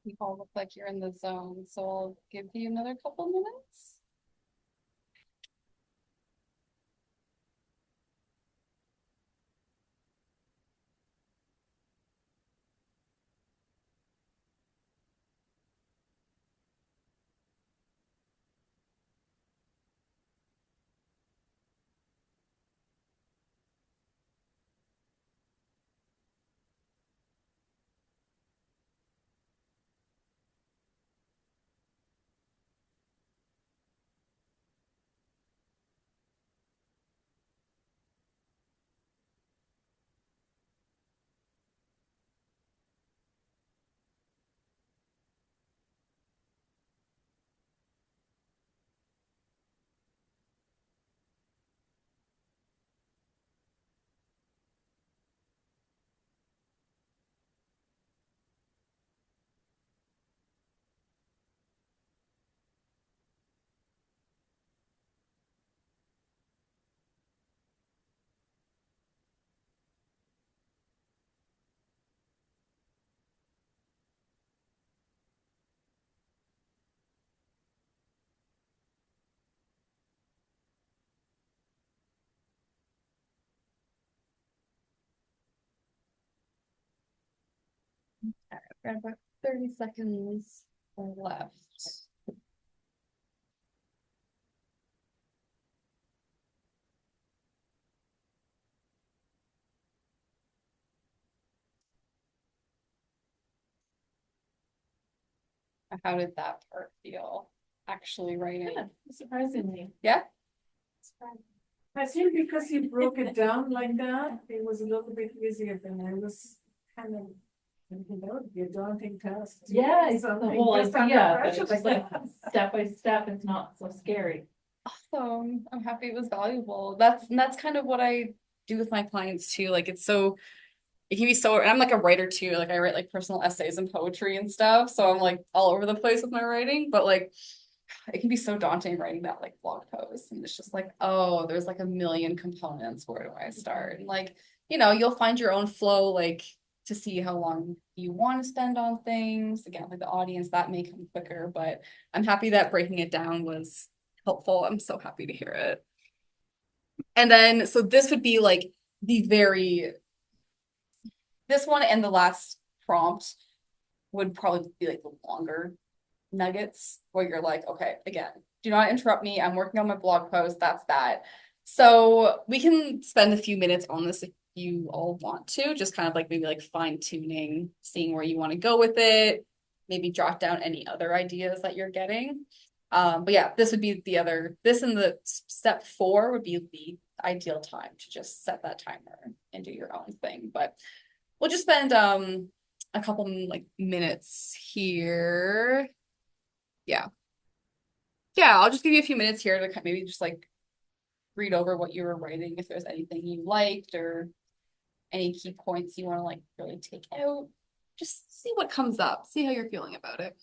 Speaker 1: You all look like you're in the zone, so I'll give you another couple minutes. All right, we got about 30 seconds left. How did that part feel? actually writing.
Speaker 6: Yeah, surprisingly.
Speaker 1: Yeah,
Speaker 3: I think because you broke it down like that, it was a little bit easier than I was kind of. Thinking that would be a daunting task. to
Speaker 6: Yeah,
Speaker 3: do
Speaker 6: it's the
Speaker 3: something
Speaker 6: whole
Speaker 3: just under
Speaker 6: idea, but
Speaker 3: pressure
Speaker 6: it's just
Speaker 3: like
Speaker 6: like
Speaker 3: that.
Speaker 6: step by step, it's not so scary.
Speaker 1: awesome. I'm happy it was valuable. That's kind of what I do with my clients too. Like it can be so, and I'm like a writer too. Like I write like personal essays and poetry and stuff. So I'm like all over the place with my writing, but like it can be so daunting writing that like blog post. And it's just like, oh, there's like a million components. Where do I start? And like, you'll find your own flow, like to see how long you want to spend on things. Again, like the audience, that may come quicker, but I'm happy that breaking it down was helpful. I'm so happy to hear it. And then, so this would be like the this one and the last prompt would probably be like the longer nuggets where you're like, okay, again, do not interrupt me. I'm working on my blog post. That's that. So we can spend a few minutes on this if you all want to, just kind of like maybe like fine tuning, seeing where you want to go with it, maybe jot down any other ideas that you're getting. But yeah, this would be this and the step 4 would be the ideal time to just set that timer and do your own thing. But we'll just spend a couple like minutes here. Yeah. Yeah, I'll just give you a few minutes here to maybe just like read over what you were writing, if there's anything you liked or any key points you want to like really take out. Just see what comes up, see how you're feeling about it.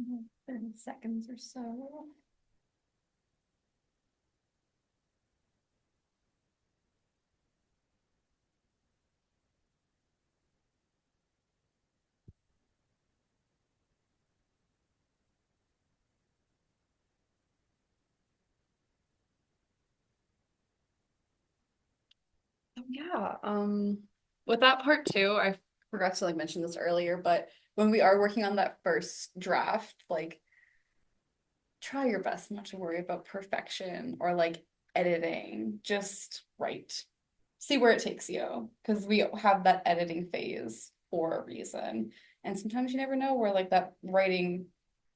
Speaker 1: Mhm. 30 seconds or so. Yeah, with that part too, I forgot to like mention this earlier, but when we are working on that first draft, like try your best not to worry about perfection or like editing. Just write. See where it takes you. Because we have that editing phase for a reason. And sometimes you never know where like that writing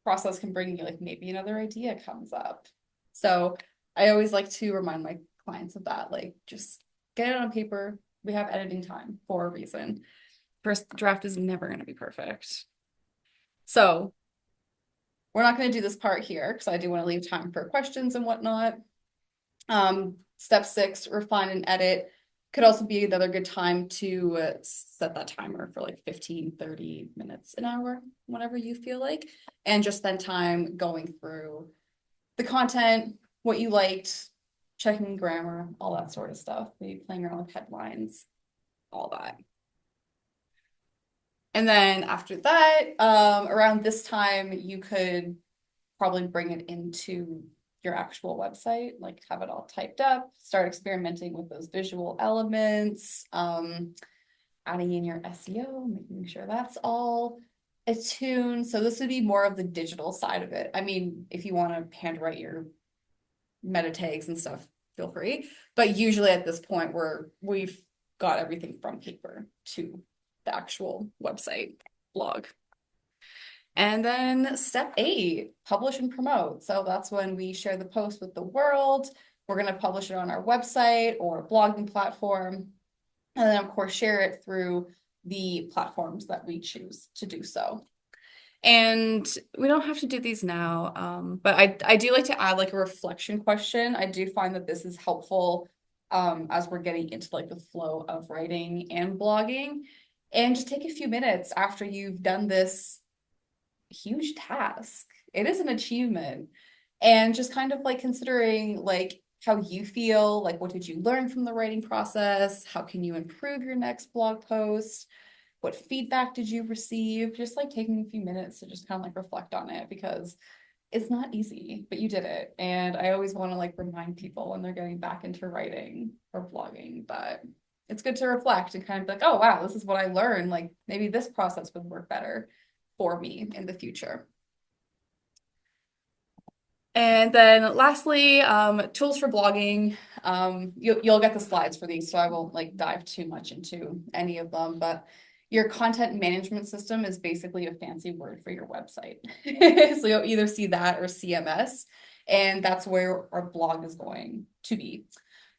Speaker 1: process can bring you like maybe another idea comes up. So I always like to remind my clients of that. Like just get it on paper. We have editing time for a reason. First draft is never going to be perfect. So we're not going to do this part here because I do want to leave time for questions and whatnot. Step 6, refine and edit. Could also be another good time to set that timer for like 15, 30 minutes, an hour, whatever you feel like, and just spend time going through the content, what you liked, checking grammar, all that sort of stuff, maybe playing around with headlines, all that. And then after that, around this time, you could probably bring it into your actual website, like have it all typed up, start experimenting with those visual elements, adding in your SEO, making sure that's all attuned. So this would be more of the digital side of it. I mean, if you want to handwrite your meta tags and stuff, feel free. But usually at this point, we've got everything from paper to the actual website blog. And then step 8, publish and promote. So that's when we share the post with the world. We're going to publish it on our website or blogging platform. And then, of course, share it through the platforms that we choose to do so. And we don't have to do these now, but I do like to add like a reflection question. I do find that this is helpful as we're getting into like the flow of writing and blogging. And just take a few minutes after you've done this huge task. It is an achievement. And just kind of like considering like how you feel, like what did you learn from the writing process? How can you improve your next blog post? What feedback did you receive? Just like taking a few minutes to just kind of like reflect on it because it's not easy, but you did it. And I always want to like remind people when they're getting back into writing or blogging that it's good to reflect and kind of be like, oh, wow, this is what I learned. Like maybe this process would work better for me in the future. And then lastly, tools for blogging. You'll get the slides for these, so I won't like dive too much into any of them, but your content management system is basically a fancy word for your website. So you'll either see that or CMS, and that's where our blog is going to be.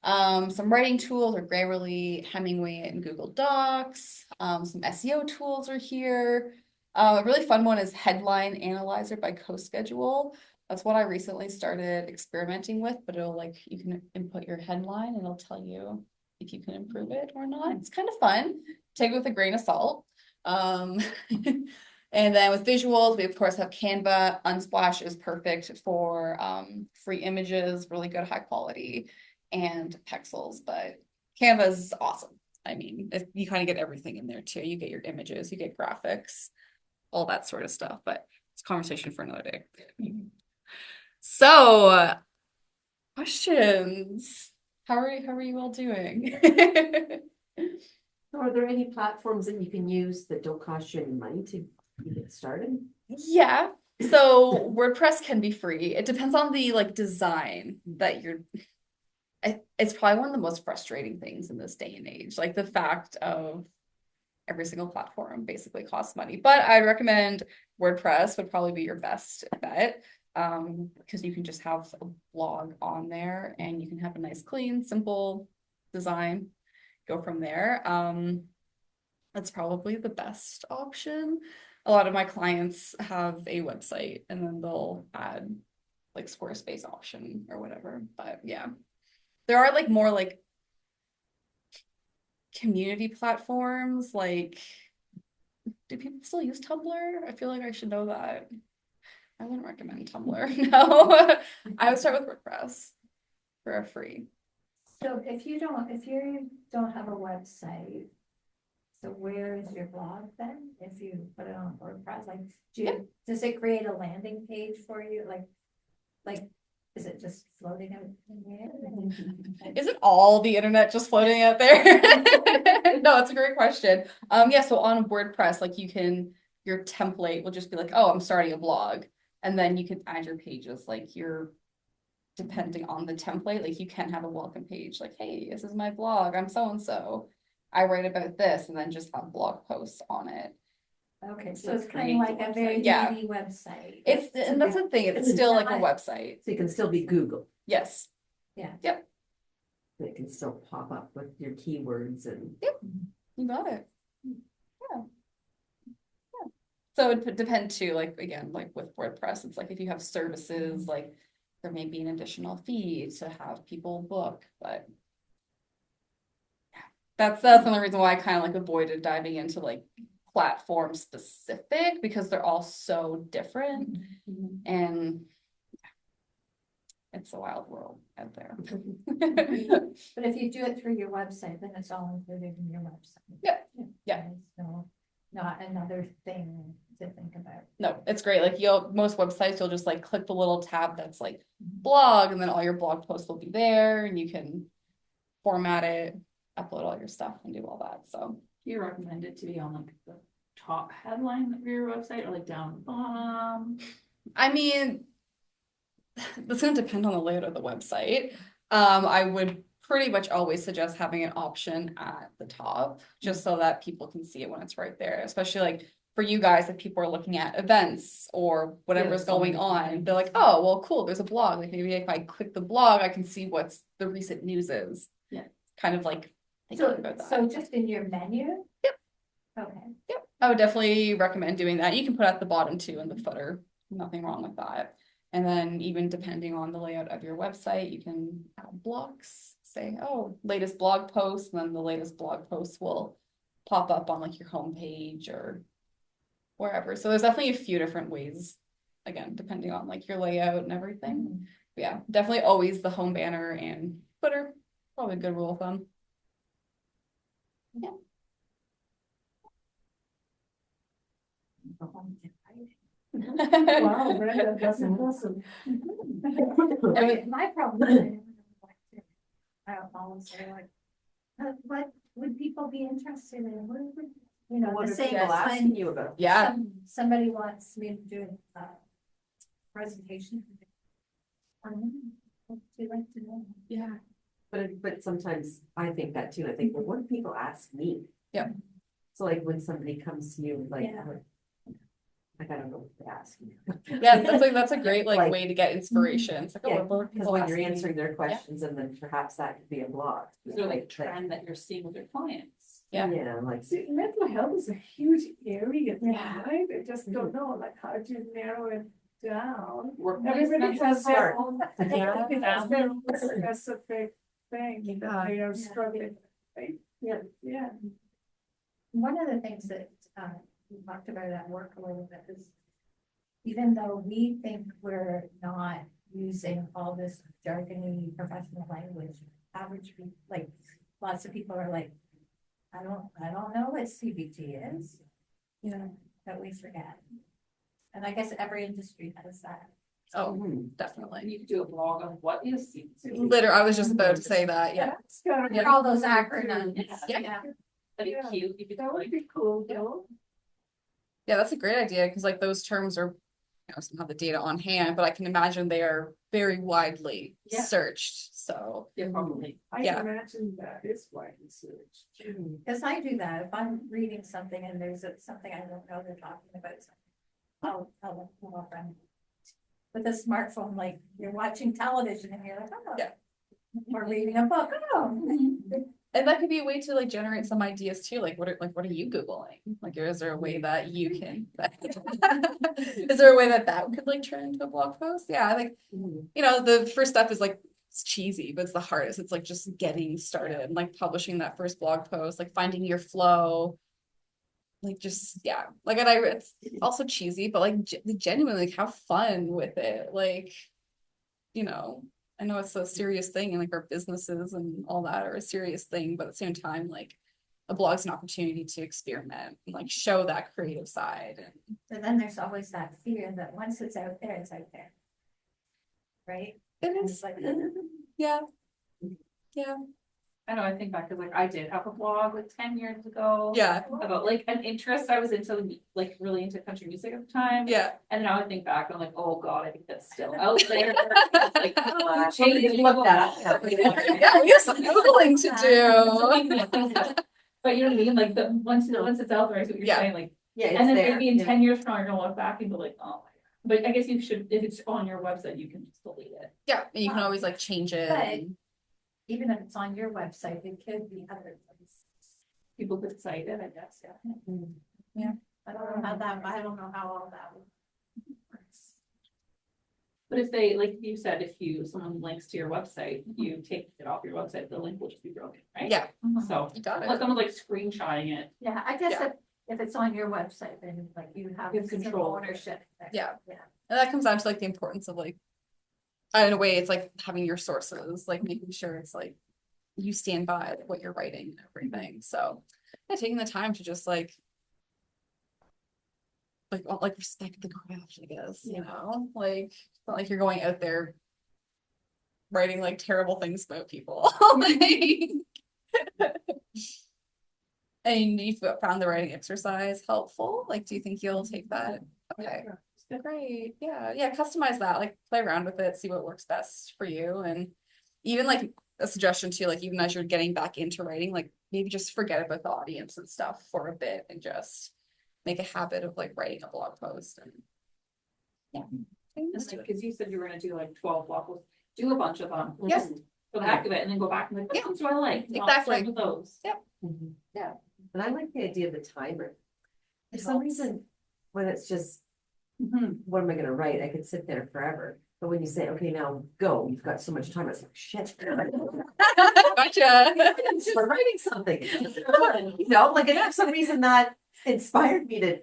Speaker 1: Some writing tools are Grammarly, Hemingway, and Google Docs. Some SEO tools are here. A really fun one is Headline Analyzer by CoSchedule. That's what I recently started experimenting with, but it'll like, you can input your headline and it'll tell you if you can improve it or not. It's kind of fun. Take it with a grain of salt. And then with visuals, we of course have Canva. Unsplash is perfect for free images, really good high quality, and Pexels, but Canva is awesome. I mean, if you kind of get everything in there too. You get your images, you get graphics, all that sort of stuff, but it's a conversation for another day. So, questions. How are you all doing?
Speaker 2: Are there any platforms that you can use that don't cost you any money to get started?
Speaker 1: Yeah. So WordPress can be free. It depends on the like design that it's probably one of the most frustrating things in this day and age. Like the fact of every single platform basically costs money. But I'd recommend WordPress would probably be your best bet. Because you can just have a blog on there and you can have a nice, clean, simple design, go from there. That's probably the best option. A lot of my clients have a website and then they'll add like Squarespace option or whatever. But yeah, there are like more like community platforms. Like, do people still use Tumblr? I feel like I should know that. I wouldn't recommend Tumblr. No, I would start with WordPress for a free.
Speaker 4: So if you don't have a website, so where is your blog then? If you put it on WordPress, like, does it create a landing page for you? Like, is it just floating out in the air?
Speaker 1: Isn't all the internet just floating out there? No, it's a great question. Yeah, so on WordPress, like your template will just be like, oh, I'm starting a blog. And then you can add your pages, like depending on the template, like you can have a welcome page, like, hey, this is my blog, I'm so-and-so. I write about this, and then just have blog posts on it.
Speaker 4: Okay, so it's kind of like a very
Speaker 1: Yeah.
Speaker 4: mini website.
Speaker 1: And that's the thing, it's still like a website.
Speaker 2: So you can still be Google.
Speaker 1: Yes.
Speaker 4: Yeah.
Speaker 1: Yep.
Speaker 2: It can still pop up with your keywords and.
Speaker 1: Yep. You got it. Yeah. So it would depend too, like, again, like with WordPress, it's like if you have services, like there may be an additional fee to have people book, but. That's the only reason why I kind of like avoided diving into like platform specific, because they're all so different and. It's a wild world out there.
Speaker 4: But if you do it through your website, then it's all included in your website.
Speaker 1: Yeah, yeah.
Speaker 4: So, not another thing to think about.
Speaker 1: No, it's great. Like most websites, you'll just like click the little tab that's like blog, and then all your blog posts will be there, and you can format it, upload all your stuff, and do all that. So
Speaker 6: Do you recommend it to be on like the top headline of your website or like down the bottom?
Speaker 1: I mean, that's gonna depend on the layout of the website. I would pretty much always suggest having an option at the top, just so that people can see it when it's right there, especially like for you guys, if people are looking at events or whatever's
Speaker 6: Yeah,
Speaker 1: going on, they're like, oh, well, cool, there's a blog. Like maybe if I click the blog, I can see what's the recent news is.
Speaker 6: Yeah.
Speaker 1: Kind of like thinking about that.
Speaker 4: So just in your menu?
Speaker 1: Yep.
Speaker 4: Okay.
Speaker 1: Yep, I would definitely recommend doing that. You can put at the bottom too in the footer, nothing wrong with that. And then even depending on the layout of your website, you can add blocks, say, oh, latest blog post, and then the latest blog post will pop up on like your homepage or wherever. So there's definitely a few different ways, again, depending on like your layout and everything. But yeah, definitely always the home banner and footer, probably a good rule of thumb.
Speaker 3: Wow, Brenda, that's impressive.
Speaker 4: I mean, my problem is I never know what to- I don't know, say like, what would people be interested in? What would, you know,
Speaker 2: What
Speaker 4: the
Speaker 2: are
Speaker 4: same
Speaker 2: people
Speaker 4: as
Speaker 2: asking
Speaker 4: when
Speaker 2: you about?
Speaker 1: Yeah,
Speaker 4: somebody wants me to do a presentation. What do you like to know?
Speaker 1: yeah.
Speaker 2: But sometimes I think that too. I think, well, what do people ask me?
Speaker 1: Yeah.
Speaker 2: So like when somebody comes to you, like,
Speaker 4: Yeah.
Speaker 2: like I don't know what to ask you.
Speaker 1: Yeah, that's a great like
Speaker 2: Like-
Speaker 1: way to get inspiration. It's like, oh,
Speaker 2: Yeah,
Speaker 1: what were
Speaker 2: because
Speaker 1: people
Speaker 2: when you're
Speaker 1: asking me?
Speaker 2: answering their questions, and then perhaps that could be a blog.
Speaker 6: Is there like a trend that you're seeing with your clients?
Speaker 1: Yeah.
Speaker 2: Yeah, like,
Speaker 3: See, mental health is a huge area,
Speaker 4: Yeah.
Speaker 3: right? I just don't know, like, how do you narrow it down?
Speaker 6: Workplace
Speaker 3: Everybody
Speaker 6: mental
Speaker 3: has their
Speaker 2: Start.
Speaker 3: own,
Speaker 6: Yeah.
Speaker 3: everybody has their own specific thing that
Speaker 1: Yeah.
Speaker 3: they are struggling, right?
Speaker 2: Yeah.
Speaker 3: Yeah.
Speaker 4: One of the things that we talked about at work a little bit is, even though we think we're not using all this jargony professional language, average people, like, lots of people are like, I don't know what CBT is.
Speaker 1: Yeah.
Speaker 4: That we forget. And I guess every industry has that.
Speaker 1: Oh,
Speaker 2: mhm.
Speaker 1: definitely.
Speaker 6: You could do a blog on what is CBT.
Speaker 1: Literally, I was just about to say that. Yeah.
Speaker 3: That's kind of
Speaker 1: Yeah.
Speaker 4: All those acronyms.
Speaker 6: Yeah. That'd
Speaker 3: Yeah.
Speaker 6: be cute. You could
Speaker 3: That would
Speaker 6: like,
Speaker 3: be cool, though.
Speaker 1: Yeah, that's a great idea because like those terms are, I don't have the data on hand, but I can imagine they are very widely
Speaker 6: Yeah.
Speaker 1: searched. So
Speaker 6: yeah, probably.
Speaker 3: I
Speaker 1: Yeah.
Speaker 3: imagine that is widely searched.
Speaker 4: Because I do that, if I'm reading something and there's something I don't know they're talking about, something, I'll look up and. With a smartphone, like you're watching television and you're like, oh.
Speaker 1: Yeah.
Speaker 4: Or reading a book, oh.
Speaker 1: and that could be a way to like generate some ideas too. Like what are you Googling? Like is there a way that you can is there a way that could like turn into a blog post? Yeah, I think
Speaker 2: Mhm.
Speaker 1: you know, the first step is like it's cheesy, but it's the hardest. It's like just getting started and like publishing that first blog post, like finding your flow. Like just yeah, like and it's also cheesy, but like genuinely like, have fun with it. Like, you know, I know it's a serious thing and like our businesses and all that are a serious thing, but at the same time, like a blog's an opportunity to experiment and like show that creative side. And
Speaker 4: And then there's always that fear that once it's out there, it's out there. Right?
Speaker 1: it
Speaker 4: And
Speaker 1: is,
Speaker 4: it's like,
Speaker 1: yeah. Yeah.
Speaker 6: I know, I think back, cause like I did have a blog like 10 years ago.
Speaker 1: Yeah.
Speaker 6: About like an interest, I was into like really into country music at the time.
Speaker 1: Yeah.
Speaker 6: And now I think back, I'm like, oh god, I think that's still out there. Like,
Speaker 2: Somebody look that up.
Speaker 1: Yeah, we have some Googling to do.
Speaker 6: But you know what I mean, like once it's out there, I see what you're
Speaker 1: Yeah.
Speaker 6: saying, like,
Speaker 2: Yeah, it's
Speaker 6: and then
Speaker 2: there.
Speaker 6: maybe in
Speaker 2: Yeah.
Speaker 6: 10 years from now, you're gonna look back and be like, oh my god. But I guess you should, if it's on your website, you can just delete it.
Speaker 1: Yeah, and you can always like change it.
Speaker 4: But-
Speaker 1: and-
Speaker 4: even if it's on your website, it could be other places.
Speaker 6: People could cite it, I guess, yeah.
Speaker 4: I don't know how that, I don't know how all that works.
Speaker 6: But if they, like you said, if someone links to your website, you take it off your website, the link will just be broken, right?
Speaker 1: Yeah,
Speaker 6: So,
Speaker 1: you got
Speaker 6: unless
Speaker 1: it.
Speaker 6: someone's like screenshotting it,
Speaker 4: Yeah, I guess
Speaker 1: Yeah.
Speaker 4: if it's on your website, then like you have
Speaker 6: You have
Speaker 4: some
Speaker 6: control.
Speaker 4: ownership. there.
Speaker 1: Yeah.
Speaker 4: Yeah.
Speaker 1: And that comes down to like the importance of like, in a way, it's like having your sources, like making sure it's like you stand by what you're writing and everything. So yeah, taking the time to just like respect the craft, I guess, you know, like it's not like you're going out there writing like terrible things about people. Like, and you found the writing exercise helpful? Like, do you think you'll take that? Okay. Great. Yeah. Yeah. Customize that. Like play around with it, see what works best for you. And even like a suggestion too, like even as you're getting back into writing, like maybe just forget about the audience and stuff for a bit and just make a habit of like writing a blog post and yeah. Just do it.
Speaker 6: because you said you were gonna do like 12 blog posts, do a bunch of them.
Speaker 1: Yep.
Speaker 6: just For the heck of it, and then go back and like,
Speaker 1: Yeah.
Speaker 6: which ones do I like? And I'll
Speaker 1: Exactly.
Speaker 6: check with those.
Speaker 2: Mhm.
Speaker 1: Yeah.
Speaker 2: And I like the idea of the timer. For
Speaker 1: It
Speaker 2: some
Speaker 1: helps.
Speaker 2: reason, when it's just,
Speaker 6: Mhm.
Speaker 2: what am I gonna write? I could sit there forever. But when you say, okay, now go, you've got so much time, it's like, shit.
Speaker 1: Gotcha.
Speaker 2: We're writing something. You know, like, and for some reason that inspired me to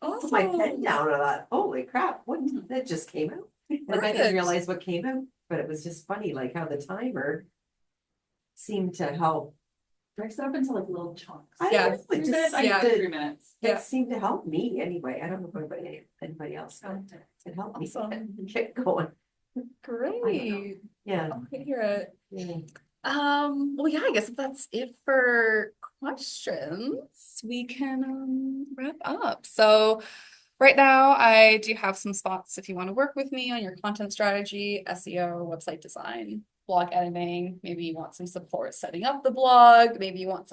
Speaker 2: put my pen down. I thought, holy crap, what, that just came out. And I
Speaker 1: Perfect.
Speaker 2: didn't realize what came out, but it was just funny, like how the timer seemed to help.
Speaker 6: Breaks it up into like little chunks.
Speaker 2: I
Speaker 1: Yeah.
Speaker 2: don't know,
Speaker 6: 3
Speaker 2: it just
Speaker 6: minutes, I
Speaker 1: yeah.
Speaker 6: do
Speaker 2: seemed to,
Speaker 6: 3 minutes.
Speaker 1: Yeah.
Speaker 2: it seemed to help me anyway. I don't know about anybody else, but it helped me
Speaker 1: Awesome.
Speaker 2: get going.
Speaker 1: Great.
Speaker 2: Yeah.
Speaker 1: Okay, hear it.
Speaker 2: Yeah.
Speaker 1: Well, yeah, I guess if that's it for questions. We can wrap up. So right now I do have some spots if you want to work with me on your content strategy, SEO, website design, blog editing. Maybe you want some support setting up the blog. Maybe you want some